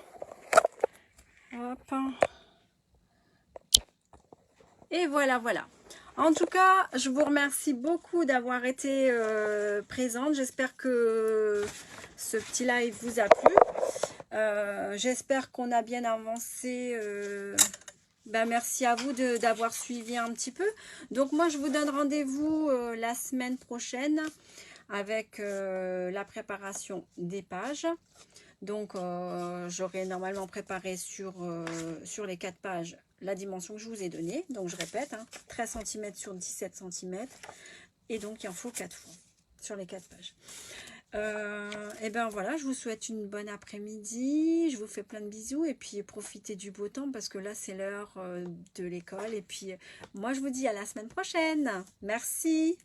Hop. Et voilà, voilà. En tout cas, je vous remercie beaucoup d'avoir été présente. J'espère que ce petit live vous a plu. J'espère qu'on a bien avancé. Merci à vous d'avoir suivi un petit peu. Donc moi, je vous donne rendez-vous la semaine prochaine avec la préparation des pages. Donc, j'aurai normalement préparé sur les 4 pages la dimension que je vous ai donnée. Donc, je répète, hein, 13 cm sur 17 cm. Et donc, il en faut 4 fois sur les 4 pages. Et ben voilà, je vous souhaite une bonne après-midi. Je vous fais plein de bisous. Et puis, profitez du beau temps parce que là, c'est l'heure de l'école. Et puis, moi, je vous dis à la semaine prochaine. Merci.